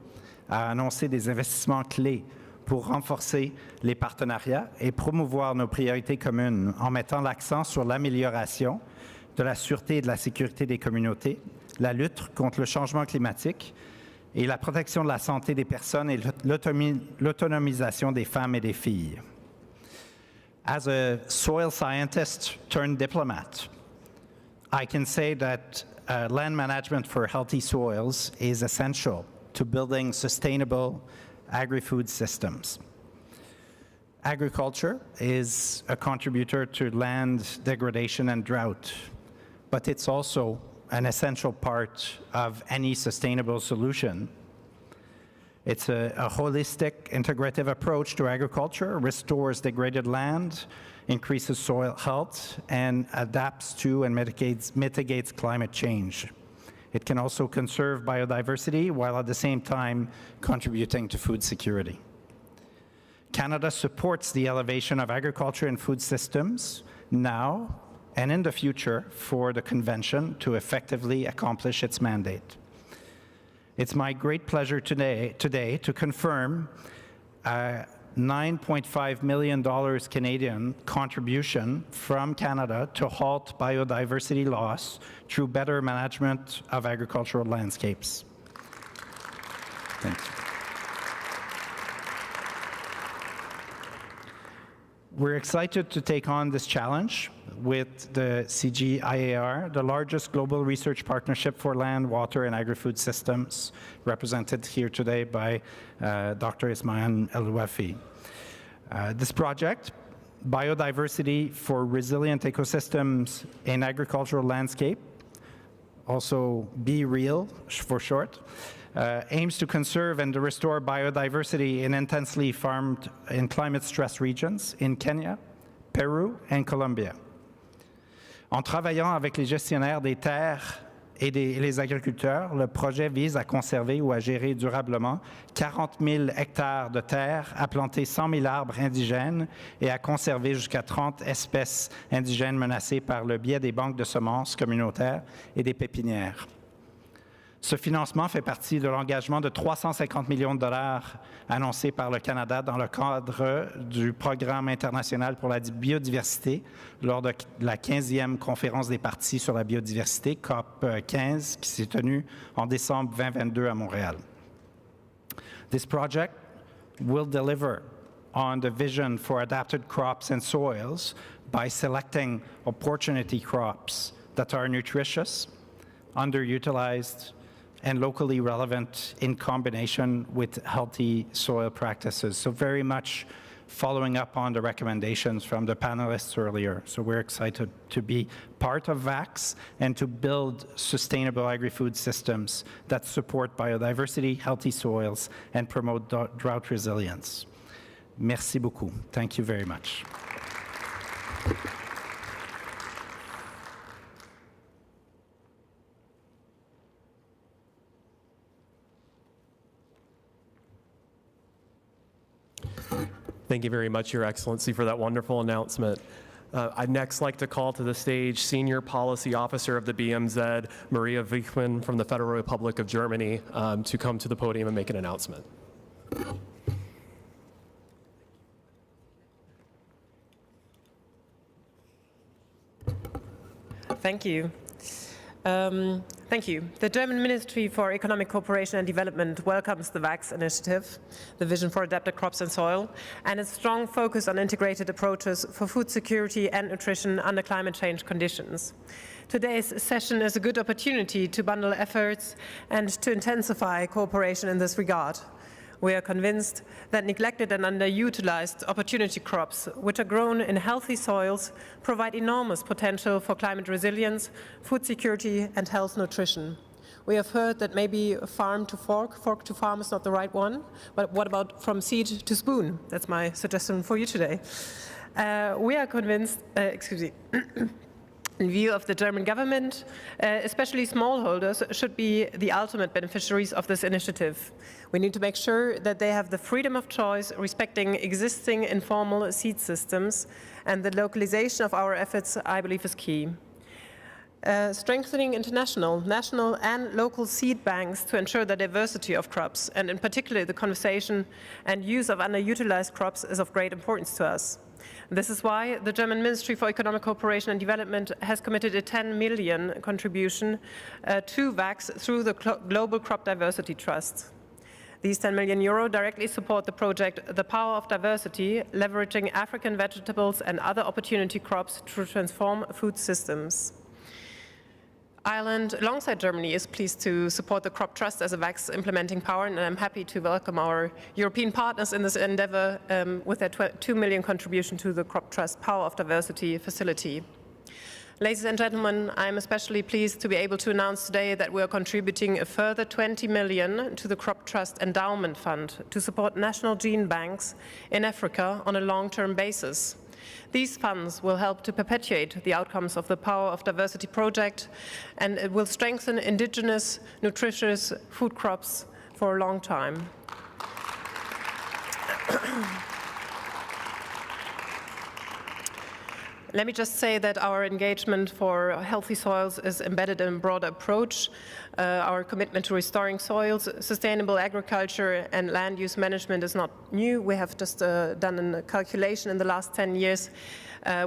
a annoncé des investissements clés pour renforcer les partenariats et promouvoir nos priorités communes en mettant l'accent sur l'amélioration de la sûreté et de la sécurité des communautés, la lutte contre le changement climatique et la protection de la santé des personnes et l'autonomisation des femmes et des filles. As a soil scientist turned diplomat, I can say that land management for healthy soils is essential to building sustainable agri-food systems. Agriculture is a contributor to land degradation and drought, but it's also an essential part of any sustainable solution. It's a holistic, integrative approach to agriculture, restores degraded land, increases soil health, and adapts to and mitigates climate change. It can also conserve biodiversity while at the same time contributing to food security. Canada supports the elevation of agriculture and food systems now and in the future for the Convention to effectively accomplish its mandate. It's my great pleasure today to confirm a $9.5 million Canadian contribution from Canada to halt biodiversity loss through better management of agricultural landscapes. Thanks. We're excited to take on this challenge with the CGIAR, the largest global research partnership for land, water, and agri-food systems, represented here today by Dr. Ismail El-Wafi. This project, Biodiversity for Resilient Ecosystems in Agricultural Landscape, also Be Real for short, aims to conserve and to restore biodiversity in intensely farmed and climate-stressed regions in Kenya, Peru, and Colombia. En travaillant avec les gestionnaires des terres et les agriculteurs, le projet vise à conserver ou à gérer durablement 40 000 hectares de terre, à planter 100 000 arbres indigènes et à conserver jusqu'à 30 espèces indigènes menacées par le biais des banques de semences communautaires et des pépinières. Ce financement fait partie de l'engagement de 350 millions de dollars annoncé par le Canada dans le cadre du Programme international pour la biodiversité lors de la 15e conférence des parties sur la biodiversité, COP15, qui s'est tenue en décembre 2022 à Montréal. This project will deliver on the vision for adapted crops and soils by selecting opportunity crops that are nutritious, underutilized, and locally relevant in combination with healthy soil practices. So very much following up on the recommendations from the panelists earlier. So we're excited to be part of VACS and to build sustainable agri-food systems that support biodiversity, healthy soils, and promote drought resilience. Merci beaucoup. Thank you very much. Thank you very much, Your Excellency, for that wonderful announcement. I'd next like to call to the stage Senior Policy Officer of the BMZ, Maria Wichmann from the Federal Republic of Germany, to come to the podium and make an announcement. Thank you. Thank you. The German Ministry for Economic Cooperation and Development welcomes the VACS initiative, the Vision for Adapted Crops and Soil, and its strong focus on integrated approaches for food security and nutrition under climate change conditions. Today's session is a good opportunity to bundle efforts and to intensify cooperation in this regard. We are convinced that neglected and underutilized opportunity crops, which are grown in healthy soils, provide enormous potential for climate resilience, food security, and health nutrition. We have heard that maybe farm to fork, fork to farm is not the right one, but what about from seed to spoon? That's my suggestion for you today. We are convinced, in view of the German government, especially smallholders should be the ultimate beneficiaries of this initiative. We need to make sure that they have the freedom of choice, respecting existing informal seed systems, and the localization of our efforts, I believe, is key. Strengthening international, national and local seed banks to ensure the diversity of crops, and in particular the conservation and use of underutilized crops, is of great importance to us. This is why the German Ministry for Economic Cooperation and Development has committed a 10 million contribution to VACS through the Global Crop Diversity Trust. These 10 million euro directly support the project The Power of Diversity, leveraging African vegetables and other opportunity crops to transform food systems. Ireland, alongside Germany, is pleased to support the Crop Trust as a VACS implementing power, and I'm happy to welcome our European partners in this endeavor with their 2 million contribution to the Crop Trust Power of Diversity facility. Ladies and gentlemen, I'm especially pleased to be able to announce today that we are contributing a further 20 million to the Crop Trust Endowment Fund to support national gene banks in Africa on a long-term basis. These funds will help to perpetuate the outcomes of the Power of Diversity project, and it will strengthen indigenous, nutritious food crops for a long time. Let me just say that our engagement for healthy soils is embedded in a broader approach. Our commitment to restoring soils, sustainable agriculture, and land use management is not new. We have just done a calculation in the last 10 years.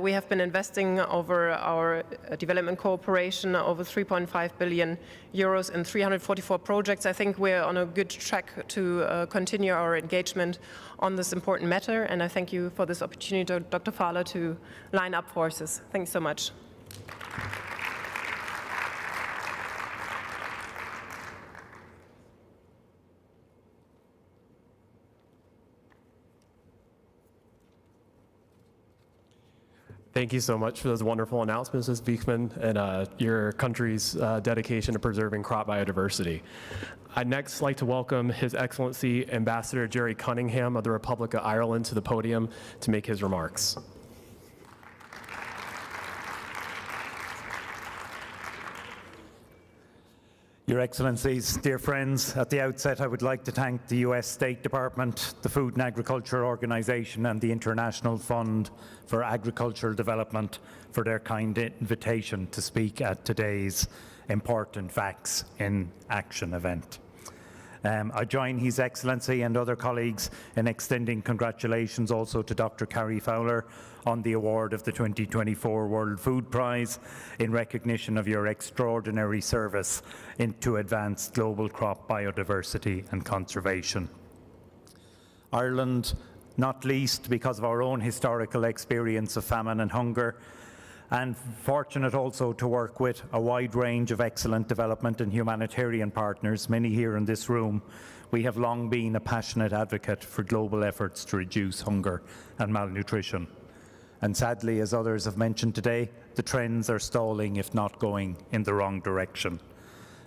We have been investing over our development cooperation over 3.5 billion euros in 344 projects. I think we're on a good track to continue our engagement on this important matter, and I thank you for this opportunity, Dr. Fowler, to line up forces. Thank you so much. Thank you so much for those wonderful announcements, Ms. Beekman, and your country's dedication to preserving crop biodiversity. I'd next like to welcome His Excellency Ambassador Jerry Cunningham of the Republic of Ireland to the podium to make his remarks. Your Excellencies, dear friends, at the outset I would like to thank the US State Department, the Food and Agriculture Organization and the International Fund for Agricultural Development for their kind invitation to speak at today's important VACS in Action event. I join His Excellency and other colleagues in extending congratulations also to Dr. Carrie Fowler on the award of the 2024 World Food Prize in recognition of your extraordinary service to advance global crop biodiversity and conservation. Ireland, not least because of our own historical experience of famine and hunger, and fortunate also to work with a wide range of excellent development and humanitarian partners, many here in this room, we have long been a passionate advocate for global efforts to reduce hunger and malnutrition. And sadly, as others have mentioned today, the trends are stalling, if not going in the wrong direction.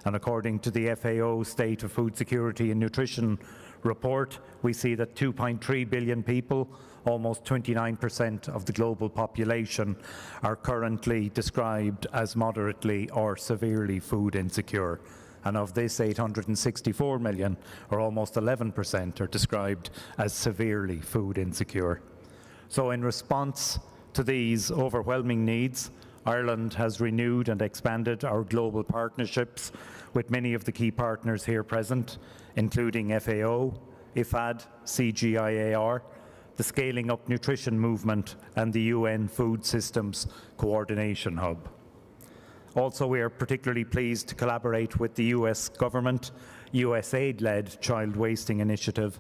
And according to the FAO State of Food Security and Nutrition report, we see that 2.3 billion people, almost 29% of the global population, are currently described as moderately or severely food insecure. And of this, 864 million, or almost 11%, are described as severely food insecure. So in response to these overwhelming needs, Ireland has renewed and expanded our global partnerships with many of the key partners here present, including FAO, IFAD, CGIAR, the Scaling Up Nutrition Movement, and the UN Food Systems Coordination Hub. Also, we are particularly pleased to collaborate with the US government, USAID-led Child Wasting Initiative,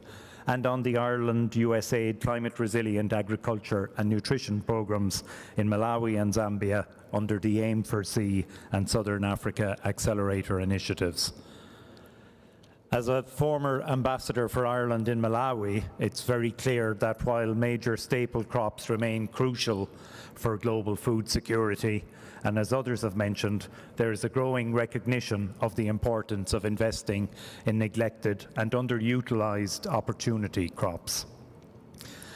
and on the Ireland USAID Climate Resilient Agriculture and Nutrition programs in Malawi and Zambia under the Aim for Sea and Southern Africa Accelerator initiatives. As a former ambassador for Ireland in Malawi, it's very clear that while major staple crops remain crucial for global food security, and as others have mentioned, there is a growing recognition of the importance of investing in neglected and underutilised opportunity crops.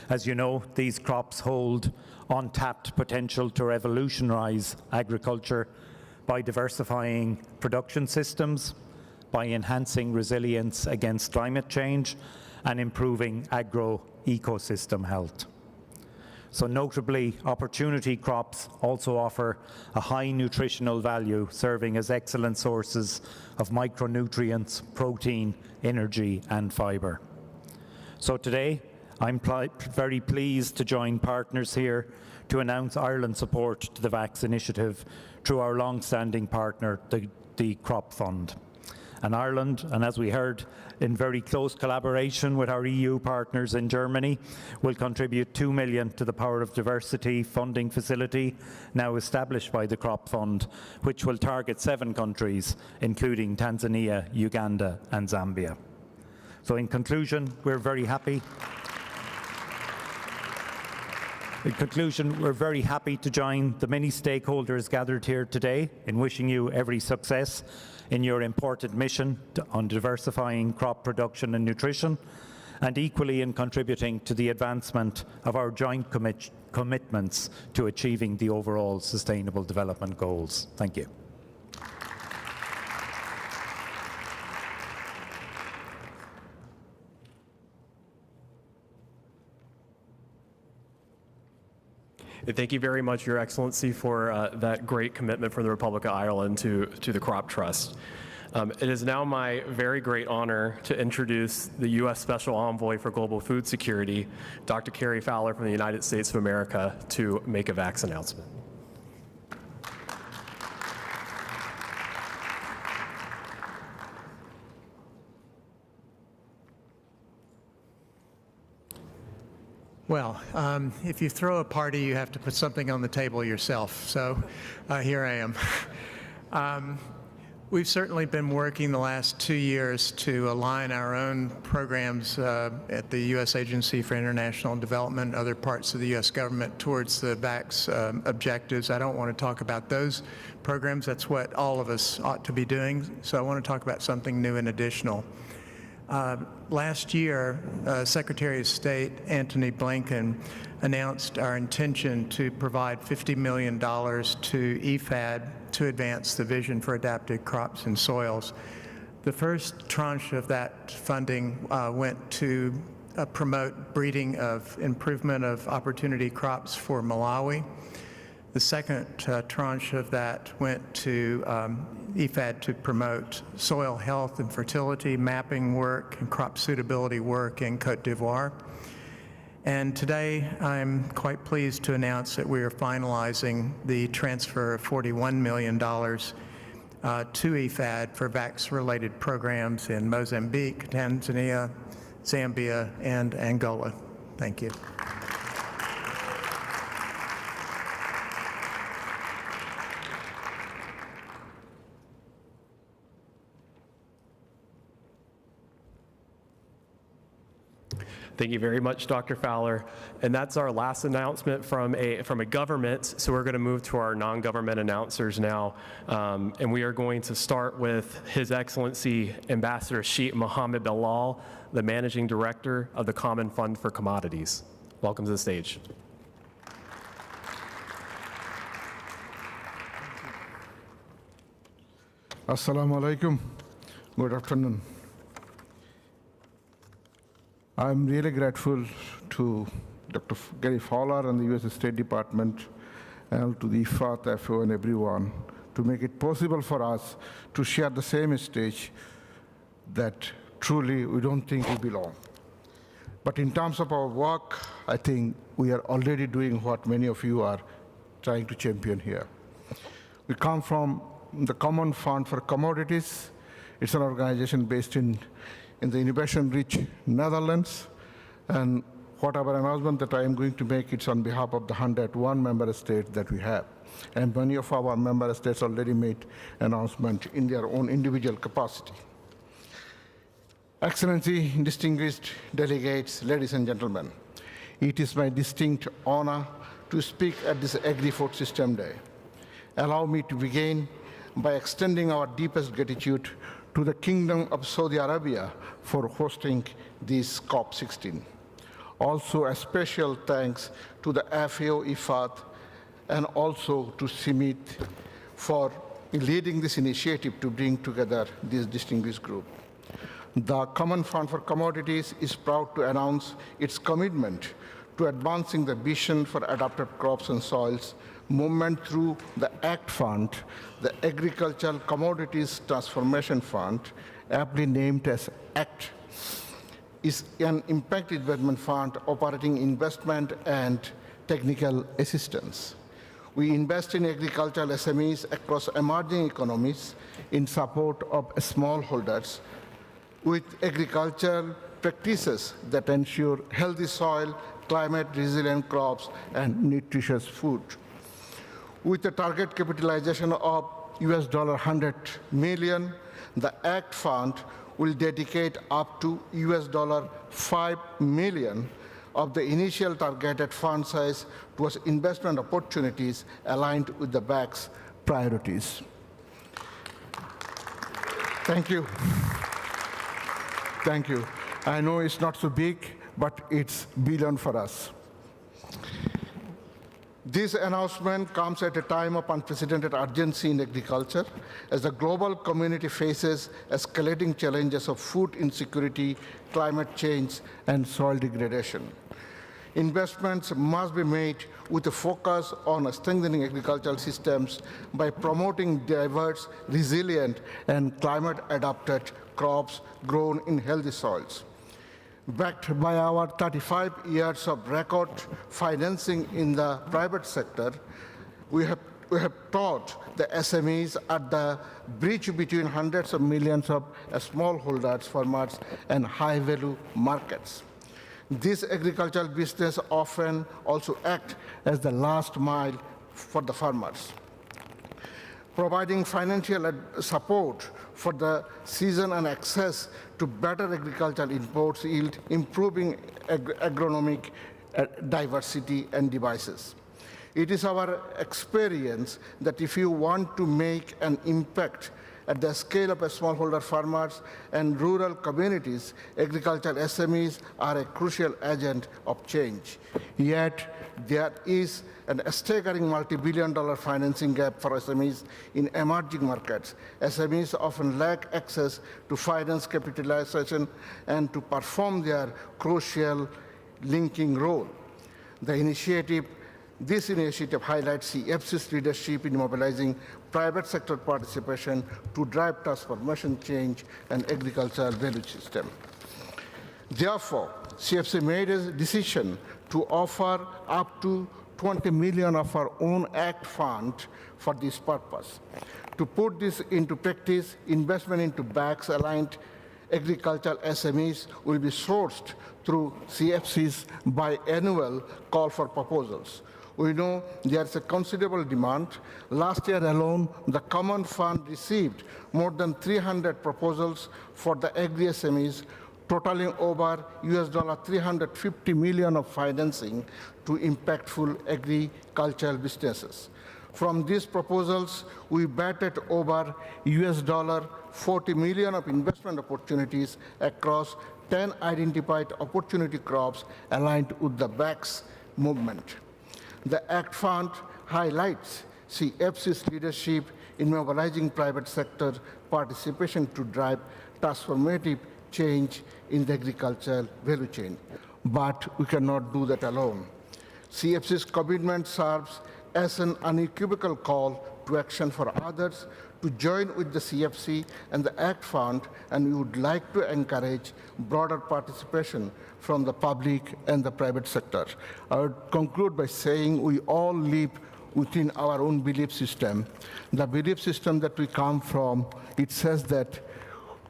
As you know, these crops hold untapped potential to revolutionise agriculture by diversifying production systems, by enhancing resilience against climate change, and improving agro-ecosystem health. So notably, opportunity crops also offer a high nutritional value, serving as excellent sources of micronutrients, protein, energy, and fibre. So today, I'm very pleased to join partners here to announce Ireland's support to the VACS initiative through our long-standing partner, the Crop Fund. And Ireland, and as we heard, in very close collaboration with our EU partners in Germany, will contribute $2 million to the Power of Diversity funding facility now established by the Crop Fund, which will target 7 countries, including Tanzania, Uganda, and Zambia. So in conclusion, we're very happy. In conclusion, we're very happy to join the many stakeholders gathered here today in wishing you every success in your important mission on diversifying crop production and nutrition, and equally in contributing to the advancement of our joint commitments to achieving the overall Sustainable Development Goals. Thank you. Thank you very much, Your Excellency, for that great commitment from the Republic of Ireland to the Crop Trust. It is now my very great honor to introduce the U.S. Special Envoy for Global Food Security, Dr. Carrie Fowler from the United States of America, to make a VACS announcement. Well, if you throw a party, you have to put something on the table yourself. So here I am. We've certainly been working the last 2 years to align our own programs at the U.S. Agency for International Development, other parts of the U.S. government towards the VACS objectives. I don't want to talk about those programs. That's what all of us ought to be doing. So I want to talk about something new and additional. Last year, Secretary of State Antony Blinken announced our intention to provide $50 million to EFAD to advance the vision for adapted crops and soils. The first tranche of that funding went to promote breeding of improvement of opportunity crops for Malawi. The second tranche of that went to EFAD to promote soil health and fertility mapping work and crop suitability work in Cote d'Ivoire. And today, I'm quite pleased to announce that we are finalizing the transfer of $41 million to EFAD for VACS-related programs in Mozambique, Tanzania, Zambia, and Angola. Thank you. Thank you very much, Dr. Fowler. And that's our last announcement from a government. So we're going to move to our non-government announcers now. And we are going to start with His Excellency Ambassador Sheikh Mohammed Bilal, the Managing Director of the Common Fund for Commodities. Welcome to the stage. Assalamu alaikum. Good afternoon. I'm really grateful to Dr. Gary Fowler and the U.S. State Department and to the IFAD, FAO, and everyone to make it possible for us to share the same stage that truly we don't think we belong. But in terms of our work, I think we are already doing what many of you are trying to champion here. We come from the Common Fund for Commodities. It's an organization based in the innovation-rich Netherlands. And whatever announcement that I am going to make, it's on behalf of the 101 member states that we have. And many of our member states already made announcement in their own individual capacity. Excellency, distinguished delegates, ladies and gentlemen, it is my distinct honor to speak at this Agri-Food System Day. Allow me to begin by extending our deepest gratitude to the Kingdom of Saudi Arabia for hosting this COP16. Also, a special thanks to the FAO IFAD and also to CIMIT for leading this initiative to bring together this distinguished group. The Common Fund for Commodities is proud to announce its commitment to advancing the vision for adapted crops and soils movement through the ACT Fund, the Agricultural Commodities Transformation Fund, aptly named as ACT, is an impact investment fund operating investment and technical assistance. We invest in agricultural SMEs across emerging economies in support of smallholders with agricultural practices that ensure healthy soil, climate-resilient crops, and nutritious food. With a target capitalization of $100 million, the ACT Fund will dedicate up to $5 million of the initial targeted fund size towards investment opportunities aligned with the VACS priorities. Thank you. Thank you. I know it's not so big, but it's billion for us. This announcement comes at a time of unprecedented urgency in agriculture as the global community faces escalating challenges of food insecurity, climate change, and soil degradation. Investments must be made with a focus on strengthening agricultural systems by promoting diverse, resilient, and climate-adapted crops grown in healthy soils. Backed by our 35 years of record financing in the private sector, we have taught the SMEs at the bridge between hundreds of millions of smallholders, farmers, and high-value markets. This agricultural business often also act as the last mile for the farmers. Providing financial support for the season and access to better agricultural inputs yield, improving agronomic diversity and devices. It is our experience that if you want to make an impact at the scale of smallholder farmers and rural communities, agricultural SMEs are a crucial agent of change. Yet, there is a staggering multi-billion-dollar financing gap for SMEs in emerging markets. SMEs often lack access to finance capitalization and to perform their crucial linking role. This initiative highlights CFC's leadership in mobilizing private sector participation to drive transformation, change, and agricultural value system. Therefore, CFC made a decision to offer up to 20 million of our own ACT fund for this purpose. To put this into practice, investment into VACS-aligned agricultural SMEs will be sourced through CFC's biannual call for proposals. We know there's a considerable demand. Last year alone, the Common Fund received more than 300 proposals for the agri-SMEs, totaling over $350 million of financing to impactful agricultural businesses. From these proposals, we batted over $40 million of investment opportunities across 10 identified opportunity crops aligned with the VACS movement. The ACT Fund highlights CFC's leadership in mobilizing private sector participation to drive transformative change in the agricultural value chain. But we cannot do that alone. CFC's commitment serves as an unequivocal call to action for others to join with the CFC and the ACT Fund, and we would like to encourage broader participation from the public and the private sector. I would conclude by saying we all live within our own belief system. The belief system that we come from, it says that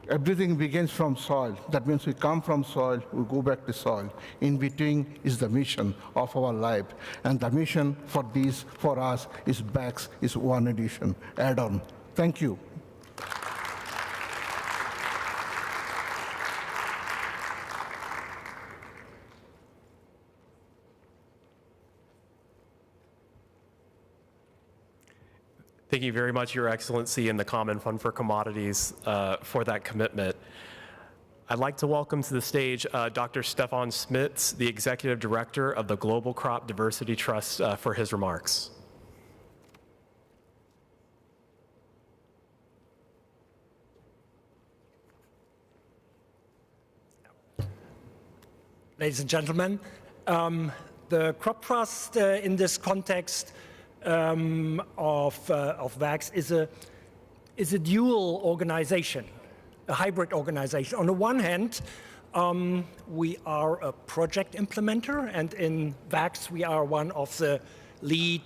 everything begins from soil. That means we come from soil, we go back to soil. In between is the mission of our life. And the mission for us is VACS, is one edition, add-on. Thank you. Thank you very much, Your Excellency, and the Common Fund for Commodities for that commitment. I'd like to welcome to the stage Dr. Stefan Smits, the Executive Director of the Global Crop Diversity Trust, for his remarks. Ladies and gentlemen, the Crop Trust in this context of VACS is a dual organization, a hybrid organization. On the one hand, we are a project implementer, and in VACS we are one of the lead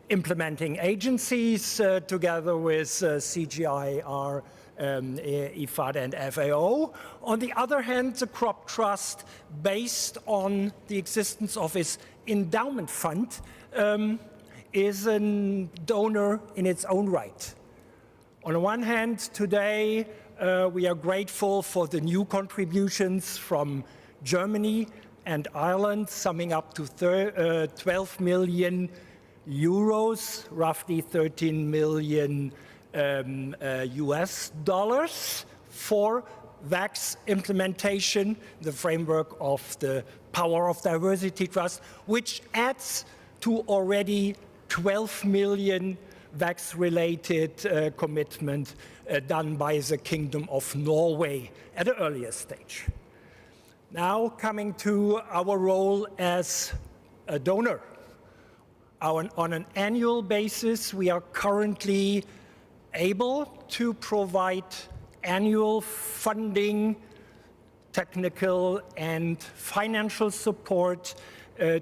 implementing agencies together with CGIAR, IFAD and FAO. On the other hand, the Crop Trust, based on the existence of its endowment fund, is a donor in its own right. On the one hand, today we are grateful for the new contributions from Germany and Ireland, summing up to 12 million euros, roughly 13 million US dollars for VACS implementation, the framework of the Power of Diversity Trust, which adds to already 12 million VACS-related commitment done by the Kingdom of Norway at an earlier stage. Now coming to our role as a donor. On an annual basis, we are currently able to provide annual funding, technical and financial support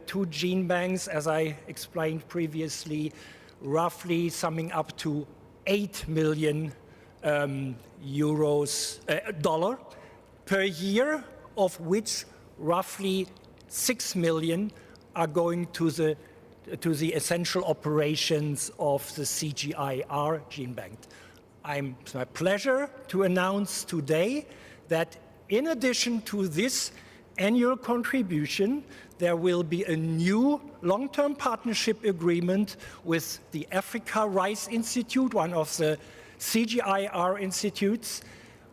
to gene banks, as I explained previously, roughly summing up to 8 million dollar per year, of which roughly 6 million are going to the essential operations of the CGIAR gene bank. It's my pleasure to announce today that in addition to this annual contribution, there will be a new long-term partnership agreement with the Africa Rice Institute, one of the CGIAR institutes,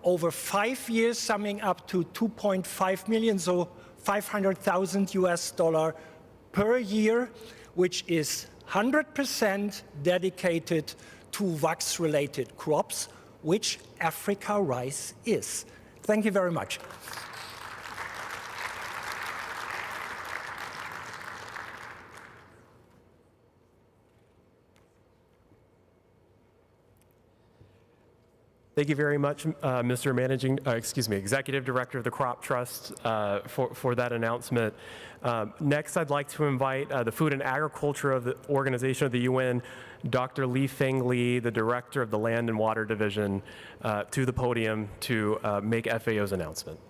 over 5 years, summing up to 2.5 million, so 500,000 US dollar per year, which is 100% dedicated to VACS-related crops, which Africa rice is. Thank you very much. Thank you very much, Mr. Executive Director of the Crop Trust for that announcement. Next, I'd like to invite the Food and Agriculture of the Organization of the UN, Dr. Li Feng Li, the Director of the Land and Water Division, to the podium to make FAO's announcement.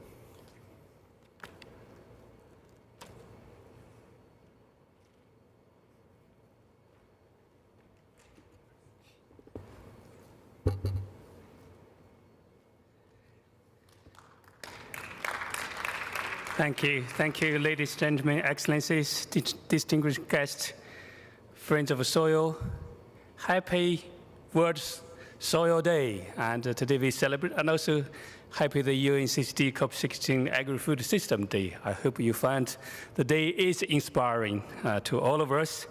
Thank you, ladies and gentlemen, excellencies, distinguished guests, friends of the soil. Happy World Soil Day, and today we celebrate, and also happy the UNCCD COP16 Agri-Food System Day. I hope you find the day is inspiring to all of us.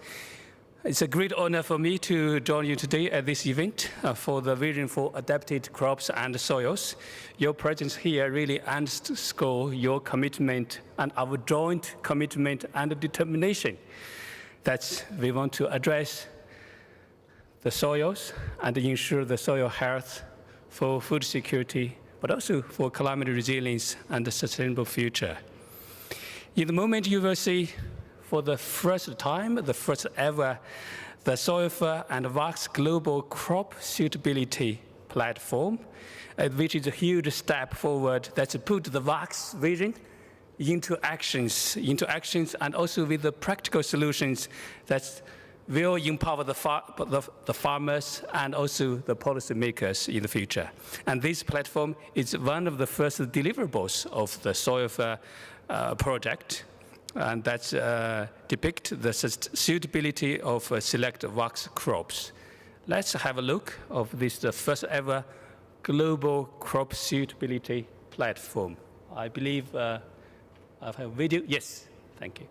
It's a great honor for me to join you today at this event for the Vision for Adapted Crops and Soils. Your presence here really underscores your commitment and our joint commitment and determination that we want to address the soils and ensure the soil health for food security, but also for climate resilience and a sustainable future. In the moment you will see for the first time, the first ever, the SOIFA and VACS Global Crop Suitability Platform, which is a huge step forward that's put the VACS vision into actions, and also with the practical solutions that will empower the farmers and also the policymakers in the future. And this platform is one of the first deliverables of the SOIFA project. And that depict the suitability of select VACS crops. let's have a look of this the first ever global crop suitability platform. I believe I have a video. Yes, thank you.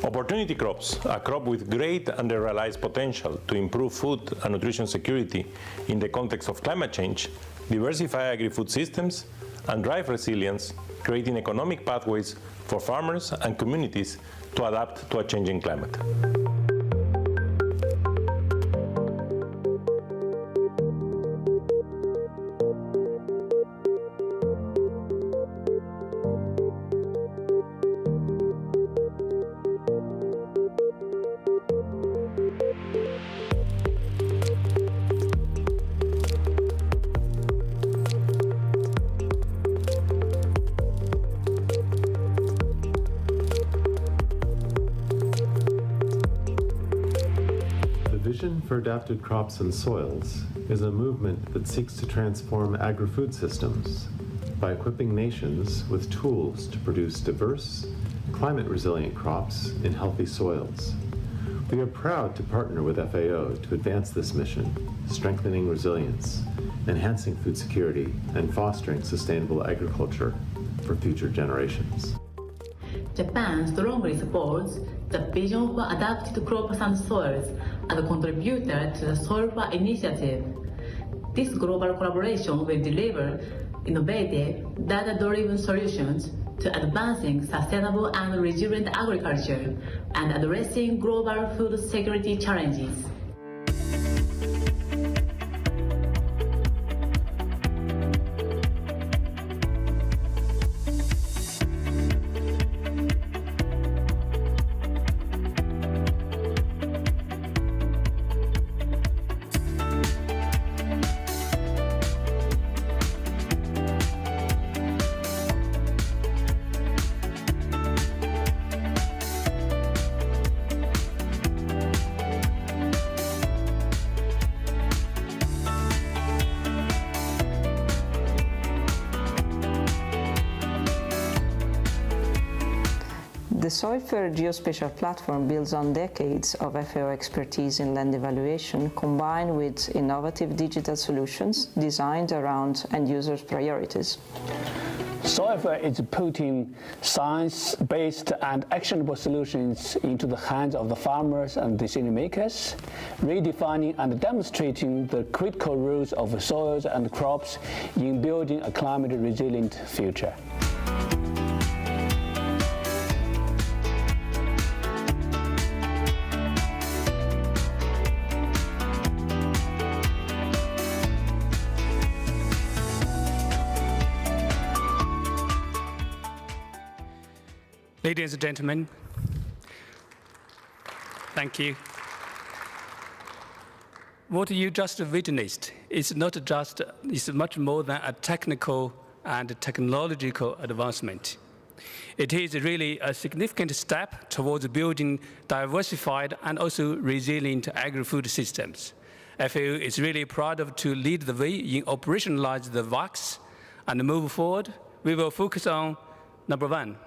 Opportunity crops, a crop with great under-realized potential to improve food and nutrition security in the context of climate change, diversify agri-food systems, and drive resilience, creating economic pathways for farmers and communities to adapt to a changing climate. for Adapted Crops and Soils is a movement that seeks to transform agri-food systems by equipping nations with tools to produce diverse, climate-resilient crops in healthy soils. We are proud to partner with FAO to advance this mission, strengthening resilience, enhancing food security, and fostering sustainable agriculture for future generations. Japan strongly supports the vision for adapted crops and soils as a contributor to the Soil Initiative. This global collaboration will deliver innovative, data-driven solutions to advancing sustainable and resilient agriculture and addressing global food security challenges. The Soil4 Geospatial platform builds on decades of FAO expertise in land evaluation combined with innovative digital solutions designed around end users' priorities. Soil4 is putting science-based and actionable solutions into the hands of the farmers and decision makers, redefining and demonstrating the critical roles of soils and crops in building a climate-resilient future. Ladies and gentlemen, thank you. What you just witnessed is not just, it's much more than a technical and technological advancement. It is really a significant step towards building diversified and also resilient agri-food systems. FAO is really proud to lead the way in operationalize the VACS, and move forward, we will focus on number one,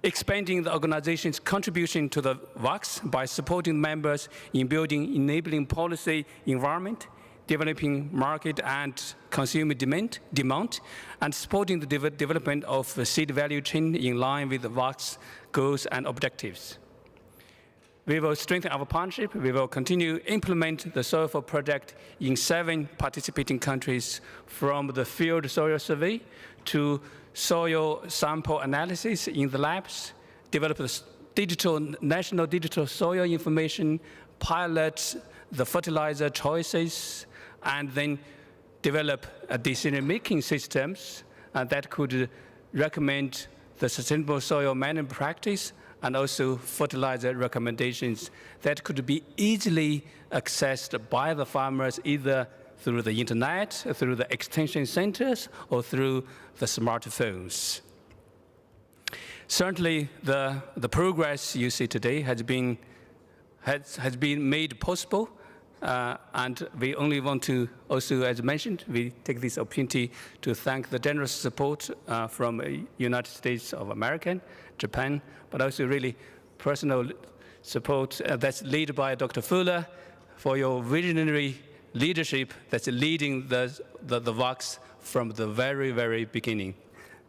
expanding the organization's contribution to the VACS by supporting members in building enabling policy environment, developing market and consumer demand, and supporting the development of the seed value chain in line with the VACS goals and objectives. We will strengthen our partnership. We will continue to implement the Soil4 project in 7 participating countries, from the field soil survey to soil sample analysis in the labs, develop a national digital soil information, pilot the fertilizer choices, and then develop decision-making systems that could recommend the sustainable soil management practice and also fertilizer recommendations that could be easily accessed by the farmers either through the internet, through the extension centers, or through the smartphones. Certainly, the progress you see today has been made possible, and we only want to also, as mentioned, we take this opportunity to thank the generous support from United States of America, Japan, but also really personal support that's led by Dr. Fuller for your visionary leadership that's leading the VACS from the very, very beginning.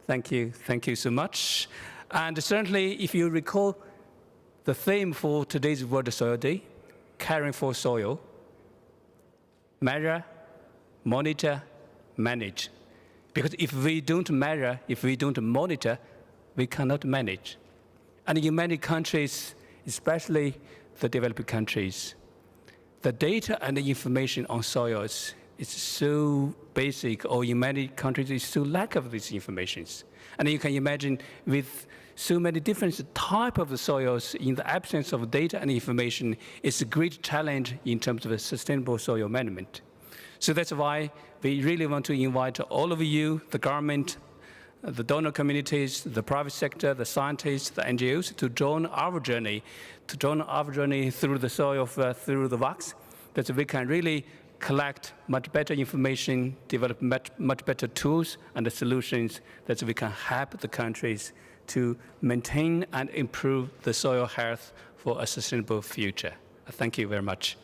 Thank you so much. And certainly, if you recall the theme for today's World Soil Day, caring for soil, measure, monitor, manage. Because if we don't measure, if we don't monitor, we cannot manage. And in many countries, especially the developing countries, the data and the information on soils is so basic, or in many countries, is so lack of these informations. And you can imagine with so many different types of soils, in the absence of data and information, it's a great challenge in terms of sustainable soil management. So that's why we really want to invite all of you, the government, the donor communities, the private sector, the scientists, the NGOs, to join our journey through the soil, through the VACS, that we can really collect much better information, develop much better tools and the solutions that we can help the countries to maintain and improve the soil health for a sustainable future. Thank you very much.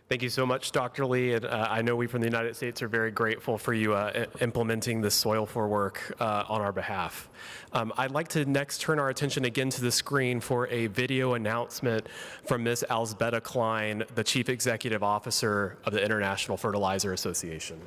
Thank you so much, Dr. Lee. And I know we from the United States are very grateful for you implementing this Soil for Work on our behalf. I'd like to next turn our attention again to the screen for a video announcement from Ms. Alsbeta Klein, the Chief Executive Officer of the International Fertilizer Association.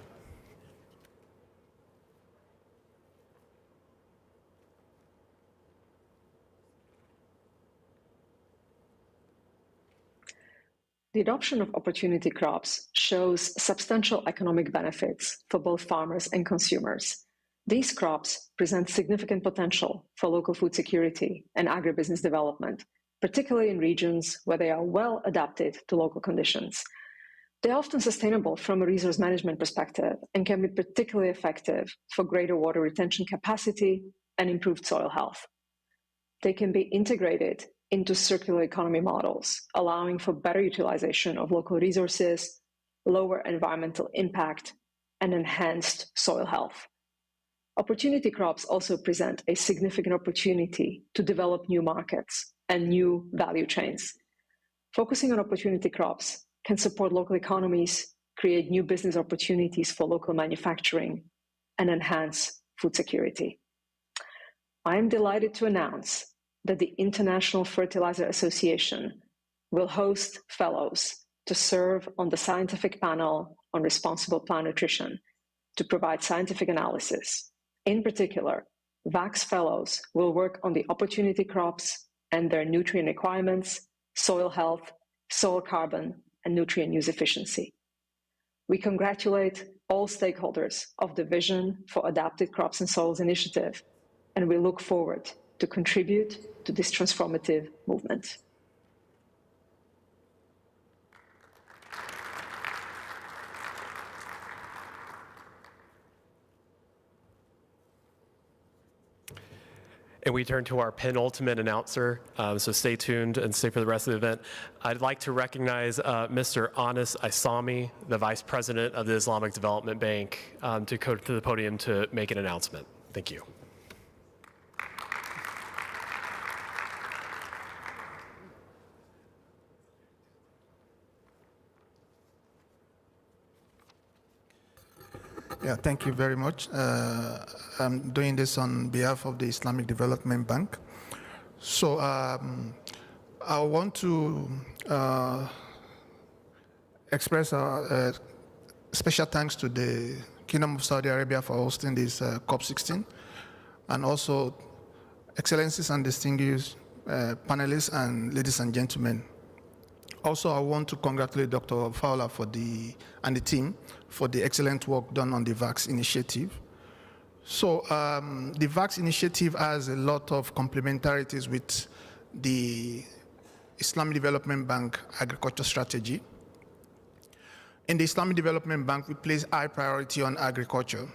The adoption of opportunity crops shows substantial economic benefits for both farmers and consumers. These crops present significant potential for local food security and agribusiness development, particularly in regions where they are well adapted to local conditions. They are often sustainable from a resource management perspective and can be particularly effective for greater water retention capacity and improved soil health. They can be integrated into circular economy models, allowing for better utilization of local resources, lower environmental impact, and enhanced soil health. Opportunity crops also present a significant opportunity to develop new markets and new value chains. Focusing on opportunity crops can support local economies, create new business opportunities for local manufacturing, and enhance food security. I am delighted to announce that the International Fertilizer Association will host fellows to serve on the scientific panel on responsible plant nutrition to provide scientific analysis. In particular, VACS fellows will work on the opportunity crops and their nutrient requirements, soil health, soil carbon, and nutrient use efficiency. We congratulate all stakeholders of the Vision for Adapted Crops and Soils initiative, and we look forward to contribute to this transformative movement. And we turn to our penultimate announcer, so stay tuned and stay for the rest of the event. I'd like to recognize Mr. Anis Aissami, the Vice President of the Islamic Development Bank, to go to the podium to make an announcement. Thank you. Yeah, thank you very much. I'm doing this on behalf of the Islamic Development Bank. So I want to express our special thanks to the Kingdom of Saudi Arabia for hosting this COP16, and also excellencies and distinguished panelists and ladies and gentlemen. Also, I want to congratulate Dr. Fowler and the team for the excellent work done on the VACS initiative. So the VACS initiative has a lot of complementarities with the Islamic Development Bank agriculture strategy. In the Islamic Development Bank, we place high priority on agriculture,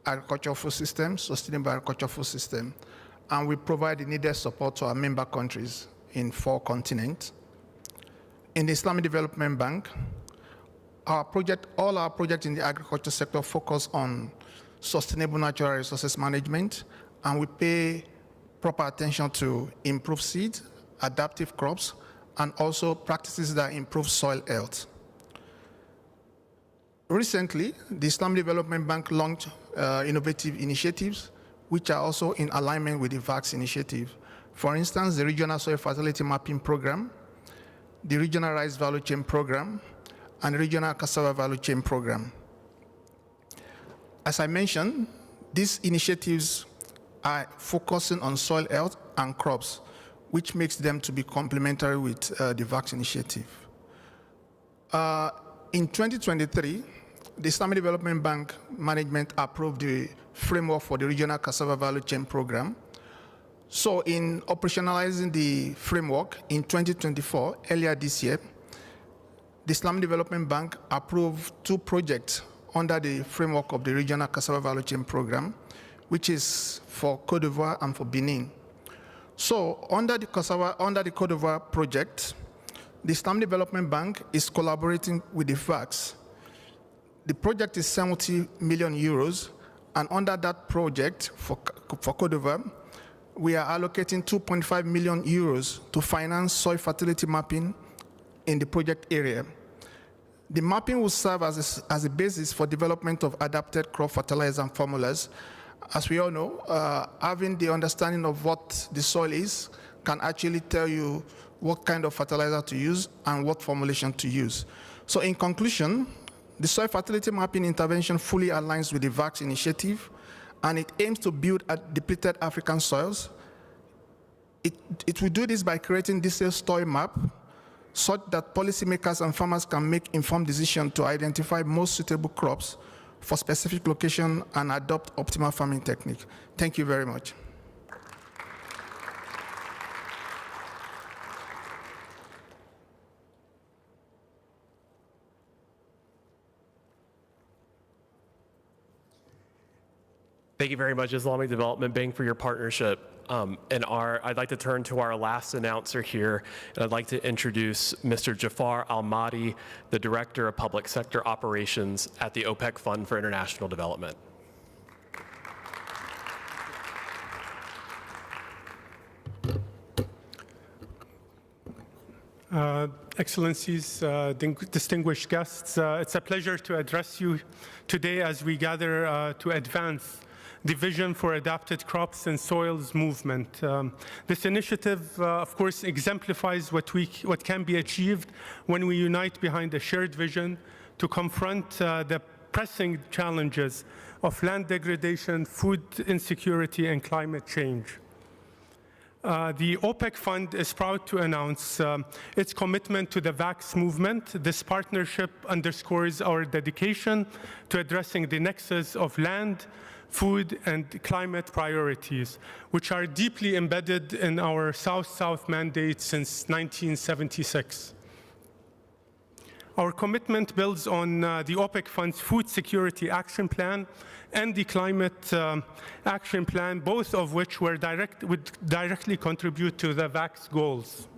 agricultural food system, sustainable agricultural food system, and we provide the needed support to our member countries in 4 continents. In the Islamic Development Bank, all our projects in the agriculture sector focus on sustainable natural resources management, and we pay proper attention to improved seed, adaptive crops, and also practices that improve soil health. Recently, the Islamic Development Bank launched innovative initiatives which are also in alignment with the VACS initiative. For instance, the Regional Soil Fertility Mapping Program, the Regional Rice Value Chain Program, and the Regional Cassava Value Chain Program. As I mentioned, these initiatives are focusing on soil health and crops, which makes them to be complementary with the VACS initiative. In 2023, the Islamic Development Bank management approved the framework for the Regional Cassava Value Chain Program. So in operationalizing the framework in 2024, earlier this year, the Islamic Development Bank approved 2 projects under the framework of the Regional Cassava Value Chain Program, which is for Côte d'Ivoire and for Benin. So under the Côte d'Ivoire project, the Islamic Development Bank is collaborating with the VACS. The project is 70 million euros, and under that project for Côte d'Ivoire, we are allocating 2.5 million euros to finance soil fertility mapping in the project area. The mapping will serve as a basis for development of adapted crop fertilizers and formulas. As we all know, having the understanding of what the soil is can actually tell you what kind of fertilizer to use and what formulation to use. So in conclusion, the soil fertility mapping intervention fully aligns with the VACS initiative, and it aims to build depleted African soils. It will do this by creating detailed soil map such that policymakers and farmers can make informed decisions to identify most suitable crops for specific location and adopt optimal farming technique. Thank you very much. Thank you very much, Islamic Development Bank, for your partnership. I'd like to turn to our last announcer here, and I'd like to introduce Mr. Jafar Al-Mahdi, the Director of Public Sector Operations at the OPEC Fund for International Development. Excellencies, distinguished guests, it's a pleasure to address you today as we gather to advance the Vision for Adapted Crops and Soils movement. This initiative, of course, exemplifies what can be achieved when we unite behind a shared vision to confront the pressing challenges of land degradation, food insecurity, and climate change. The OPEC Fund is proud to announce its commitment to the VACS movement. This partnership underscores our dedication to addressing the nexus of land, food, and climate priorities, which are deeply embedded in our South-South mandate since 1976. Our commitment builds on the OPEC Fund's Food Security Action Plan and the Climate Action Plan, both of which would directly contribute to the VACS goals.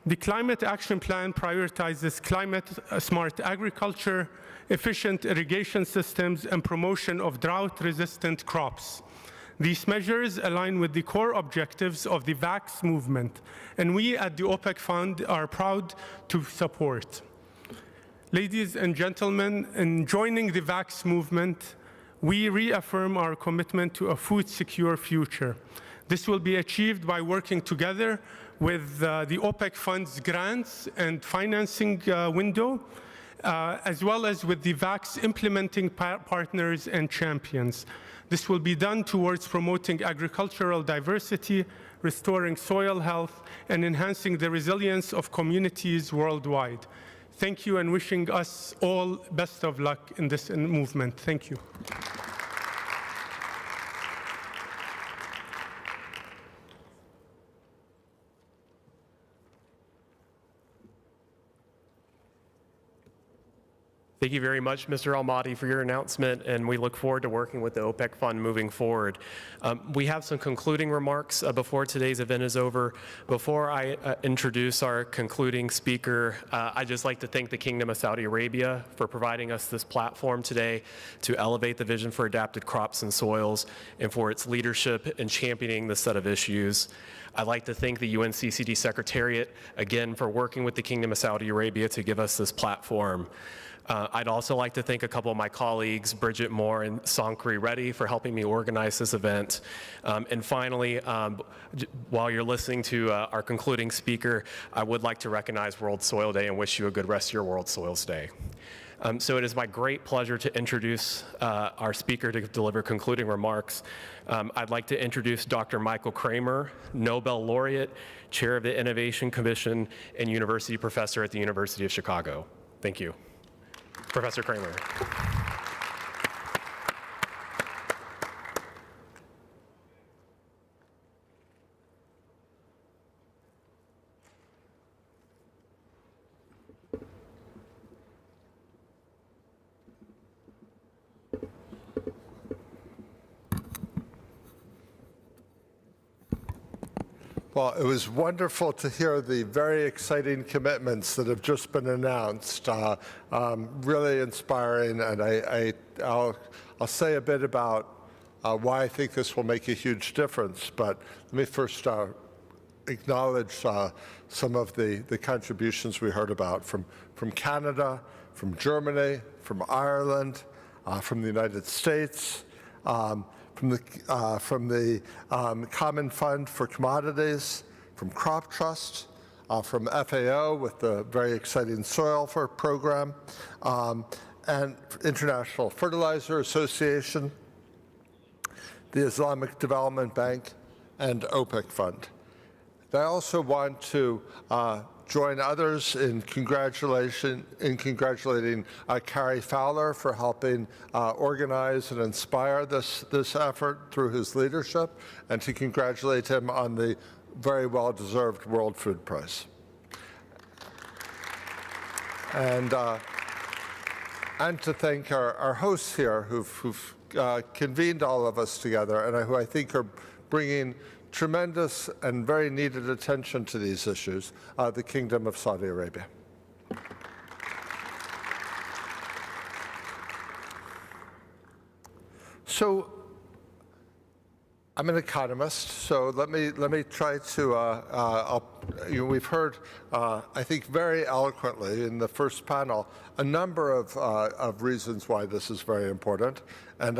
The Climate Action Plan prioritizes climate-smart agriculture, efficient irrigation systems, and promotion of drought-resistant crops. These measures align with the core objectives of the VACS movement, and we at the OPEC Fund are proud to support. Ladies and gentlemen, in joining the VACS movement, we reaffirm our commitment to a food-secure future. This will be achieved by working together with the OPEC Fund's grants and financing window, as well as with the VACS implementing partners and champions. This will be done towards promoting agricultural diversity, restoring soil health, and enhancing the resilience of communities worldwide. Thank you, and wishing us all best of luck in this movement. Thank you. Thank you very much, Mr. Almaty, for your announcement, and we look forward to working with the OPEC Fund moving forward. We have some concluding remarks before today's event is over. Before I introduce our concluding speaker, I'd just like to thank the Kingdom of Saudi Arabia for providing us this platform today to elevate the vision for adapted crops and soils and for its leadership in championing this set of issues. I'd like to thank the UNCCD Secretariat again for working with the Kingdom of Saudi Arabia to give us this platform. I'd also like to thank a couple of my colleagues, Bridget Moore and Sankari Reddy, for helping me organize this event. And finally, while you're listening to our concluding speaker, I would like to recognize World Soil Day and wish you a good rest of your World Soils Day. So it is my great pleasure to introduce our speaker to deliver concluding remarks. I'd like to introduce Dr. Michael Kramer, Nobel laureate, chair of the Innovation Commission, and university professor at the University of Chicago. Thank you. Professor Kramer. Well, it was wonderful to hear the very exciting commitments that have just been announced. Really inspiring, and I'll say a bit about why I think this will make a huge difference. But let me first acknowledge some of the contributions we heard about from Canada, from Germany, from Ireland, from the United States, from the Common Fund for Commodities, from Crop Trust, from FAO with the very exciting Soil program, and International Fertilizer Association, the Islamic Development Bank, and OPEC Fund. I also want to join others in congratulating Carrie Fowler for helping organize and inspire this effort through his leadership, and to congratulate him on the very well-deserved World Food Prize. And to thank our hosts here who've convened all of us together, and who I think are bringing tremendous and very needed attention to these issues, the Kingdom of Saudi Arabia. So I'm an economist, so let me try to, we've heard, I think very eloquently in the first panel, a number of reasons why this is very important. And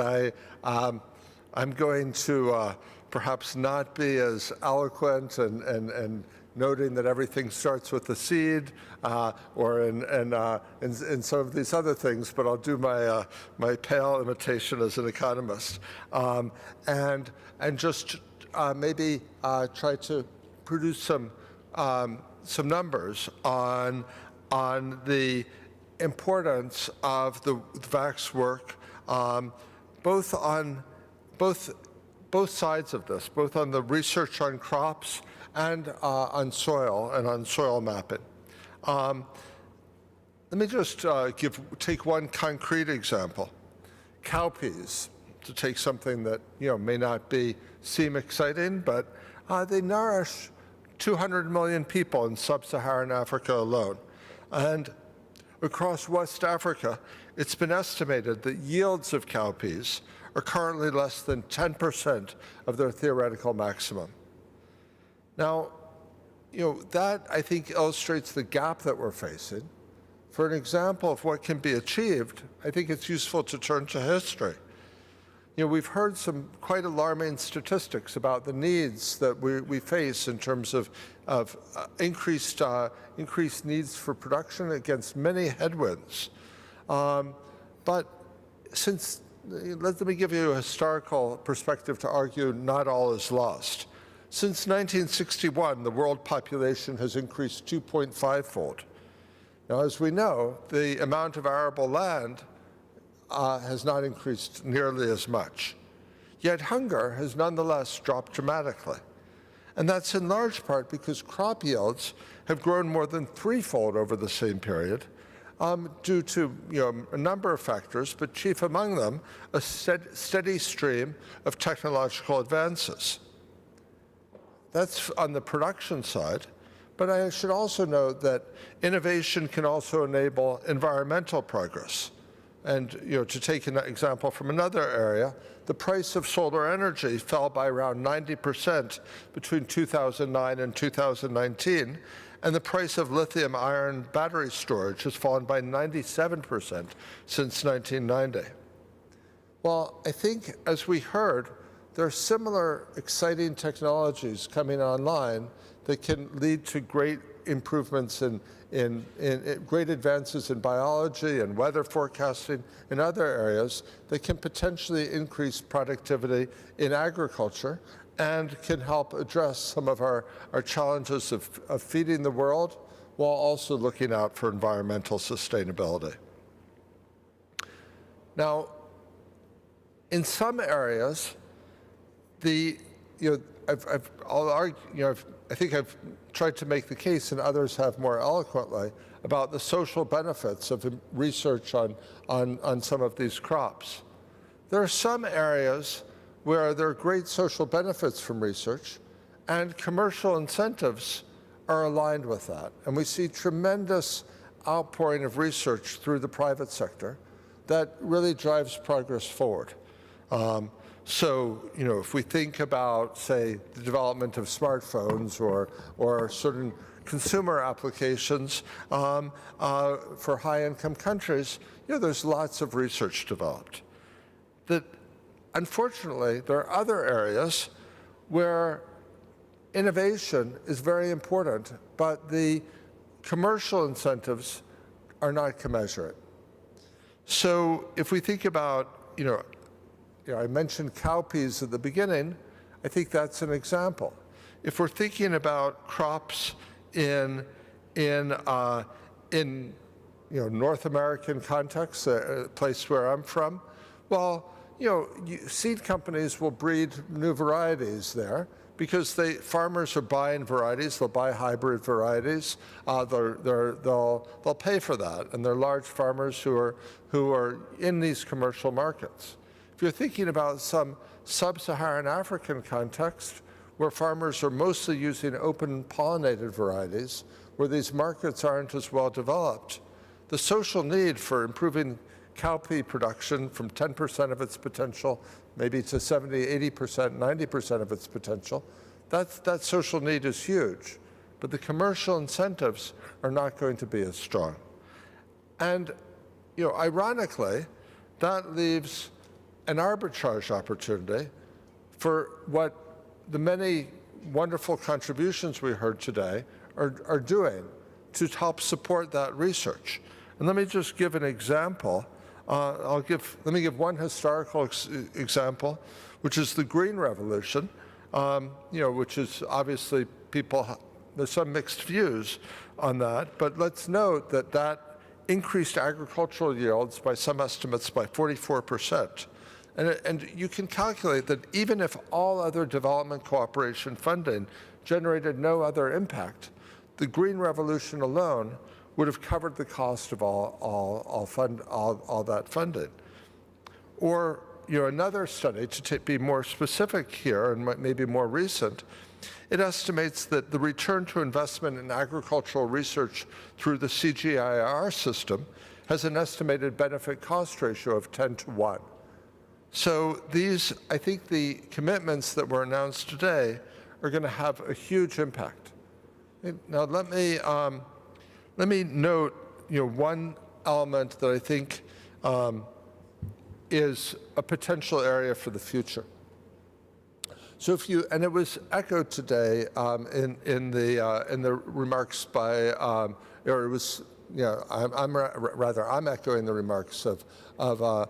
I'm going to perhaps not be as eloquent and noting that everything starts with the seed, or in some of these other things, but I'll do my pale imitation as an economist, and just maybe try to produce some numbers on the importance of the VACS work, both sides of this, both on the research on crops and on soil and on soil mapping. Let me just take one concrete example. Cowpeas, to take something that may not seem exciting, but they nourish 200 million people in sub-Saharan Africa alone. And across West Africa, it's been estimated that yields of cowpeas are currently less than 10% of their theoretical maximum. Now, that I think illustrates the gap that we're facing. For an example of what can be achieved, I think it's useful to turn to history. we've heard some quite alarming statistics about the needs that we face in terms of increased needs for production against many headwinds. But let me give you a historical perspective to argue not all is lost. Since 1961, the world population has increased 2.5-fold. Now, as we know, the amount of arable land has not increased nearly as much. Yet hunger has nonetheless dropped dramatically. And that's in large part because crop yields have grown more than threefold over the same period, due to a number of factors, but chief among them, a steady stream of technological advances. That's on the production side, but I should also note that innovation can also enable environmental progress. And to take an example from another area, the price of solar energy fell by around 90% between 2009 and 2019, and the price of lithium-ion battery storage has fallen by 97% since 1990. Well, I think, as we heard, there are similar exciting technologies coming online that can lead to great improvements in great advances in biology and weather forecasting and other areas that can potentially increase productivity in agriculture and can help address some of our challenges of feeding the world while also looking out for environmental sustainability. Now, in some areas, I think I've tried to make the case, and others have more eloquently, about the social benefits of research on some of these crops. There are some areas where there are great social benefits from research, and commercial incentives are aligned with that. And we see tremendous outpouring of research through the private sector that really drives progress forward. So, if we think about, say, the development of smartphones or certain consumer applications for high-income countries, there's lots of research developed. That, unfortunately, there are other areas where innovation is very important, but the commercial incentives are not commensurate. So, if we think about, I mentioned cowpeas at the beginning. I think that's an example. If we're thinking about crops in North American context, a place where I'm from, well, seed companies will breed new varieties there because farmers are buying varieties. They'll buy hybrid varieties. They'll pay for that, and they're large farmers who are in these commercial markets. If you're thinking about some sub-Saharan African context where farmers are mostly using open pollinated varieties, where these markets aren't as well developed, the social need for improving cowpea production from 10% of its potential, maybe to 70, 80%, 90% of its potential, that social need is huge. But the commercial incentives are not going to be as strong. And, ironically, that leaves an arbitrage opportunity for what the many wonderful contributions we heard today are doing to help support that research. And let me just give an example. Let me give one historical example, which is the Green Revolution, which is obviously there's some mixed views on that, but let's note that increased agricultural yields by some estimates by 44%. And you can calculate that even if all other development cooperation funding generated no other impact, the Green Revolution alone would have covered the cost of all that funding. Or another study, to be more specific here and maybe more recent, it estimates that the return to investment in agricultural research through the CGIAR system has an estimated benefit cost ratio of 10-to-1. So I think the commitments that were announced today are going to have a huge impact. Now let me note, one element that I think is a potential area for the future. So if you, and it was echoed today in the remarks by, or it was, you know, I'm echoing the remarks of Isman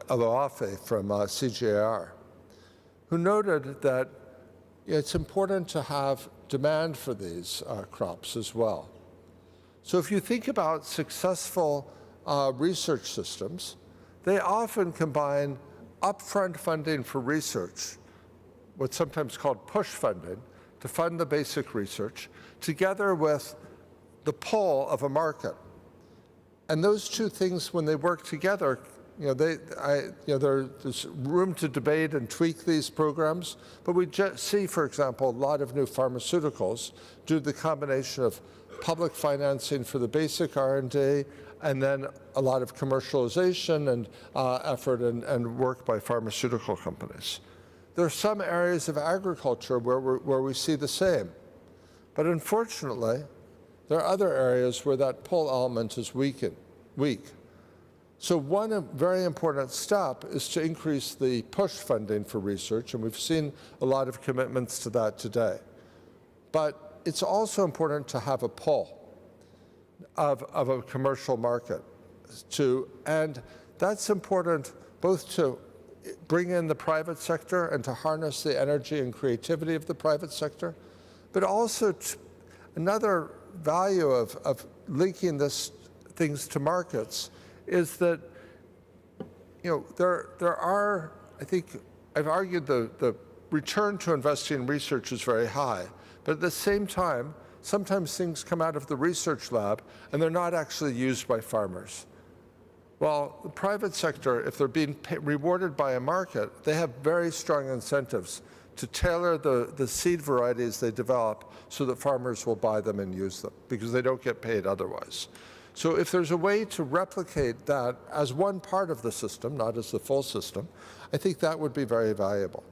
Aloafe from CGIAR, who noted that it's important to have demand for these crops as well. So if you think about successful research systems, they often combine upfront funding for research, what's sometimes called push funding, to fund the basic research, together with the pull of a market. And those two things, when they work together, you know, there's room to debate and tweak these programs, but we just see, for example, a lot of new pharmaceuticals due to the combination of public financing for the basic R&D and then a lot of commercialization and effort and work by pharmaceutical companies. There are some areas of agriculture where we see the same. But unfortunately, there are other areas where that pull element is weak. So one very important step is to increase the push funding for research, and we've seen a lot of commitments to that today. But it's also important to have a pull of a commercial market, and that's important both to bring in the private sector and to harness the energy and creativity of the private sector, but also another value of linking things to markets is that, you know, there are, I think, I've argued the return to investing in research is very high, but at the same time, sometimes things come out of the research lab and they're not actually used by farmers. Well, the private sector, if they're being rewarded by a market, they have very strong incentives to tailor the seed varieties they develop so that farmers will buy them and use them, because they don't get paid otherwise. So if there's a way to replicate that as one part of the system, not as the full system, I think that would be very valuable.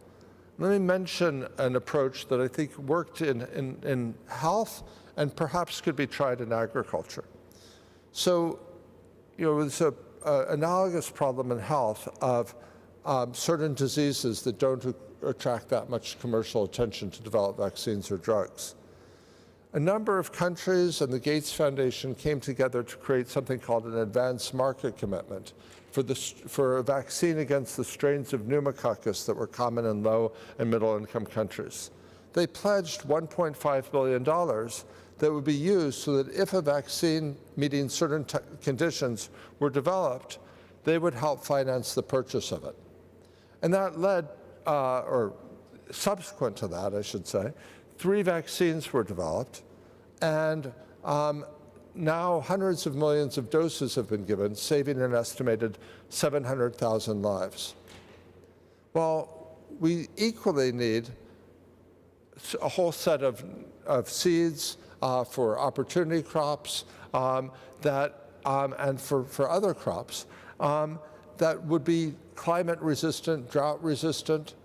Let me mention an approach that I think worked in health and perhaps could be tried in agriculture. So, you know, it's an analogous problem in health of certain diseases that don't attract that much commercial attention to develop vaccines or drugs. A number of countries and the Gates Foundation came together to create something called an advanced market commitment for a vaccine against the strains of pneumococcus that were common in low and middle income countries. They pledged $1.5 billion that would be used so that if a vaccine meeting certain conditions were developed, they would help finance the purchase of it. And that led, or subsequent to that, I should say, 3 vaccines were developed, and now hundreds of millions of doses have been given, saving an estimated 700,000 lives. Well, we equally need a whole set of seeds for opportunity crops and for other crops that would be climate resistant, drought resistant,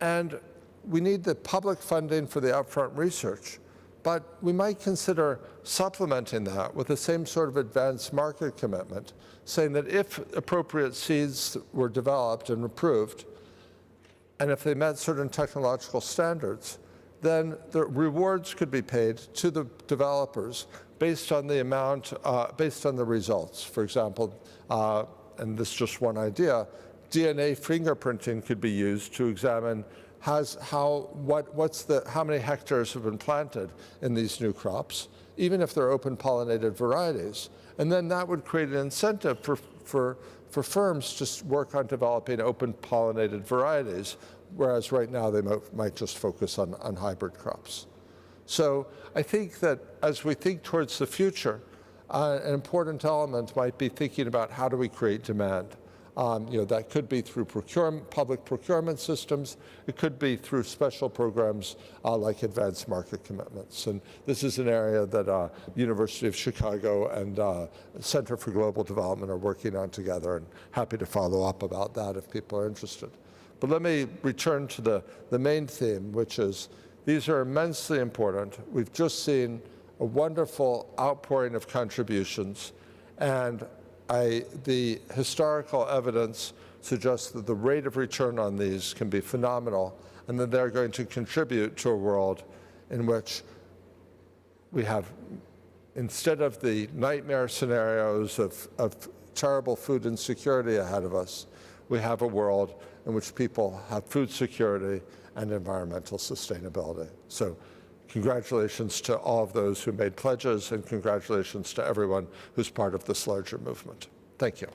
and we need the public funding for the upfront research, but we might consider supplementing that with the same sort of advanced market commitment, saying that if appropriate seeds were developed and approved, and if they met certain technological standards, then the rewards could be paid to the developers based on the amount, based on the results. For example, and this is just one idea, DNA fingerprinting could be used to examine how many hectares have been planted in these new crops, even if they're open pollinated varieties. And then that would create an incentive for firms to work on developing open pollinated varieties, whereas right now they might just focus on hybrid crops. So I think that as we think towards the future, an important element might be thinking about how do we create demand. You know, that could be through public procurement systems. It could be through special programs like advanced market commitments. And this is an area that University of Chicago and Center for Global Development are working on together, and happy to follow up about that if people are interested. But let me return to the main theme, which is these are immensely important. We've just seen a wonderful outpouring of contributions, and the historical evidence suggests that the rate of return on these can be phenomenal, and that they're going to contribute to a world in which we have, instead of the nightmare scenarios of terrible food insecurity ahead of us, we have a world in which people have food security and environmental sustainability. So congratulations to all of those who made pledges, and congratulations to everyone who's part of this larger movement. Thank you.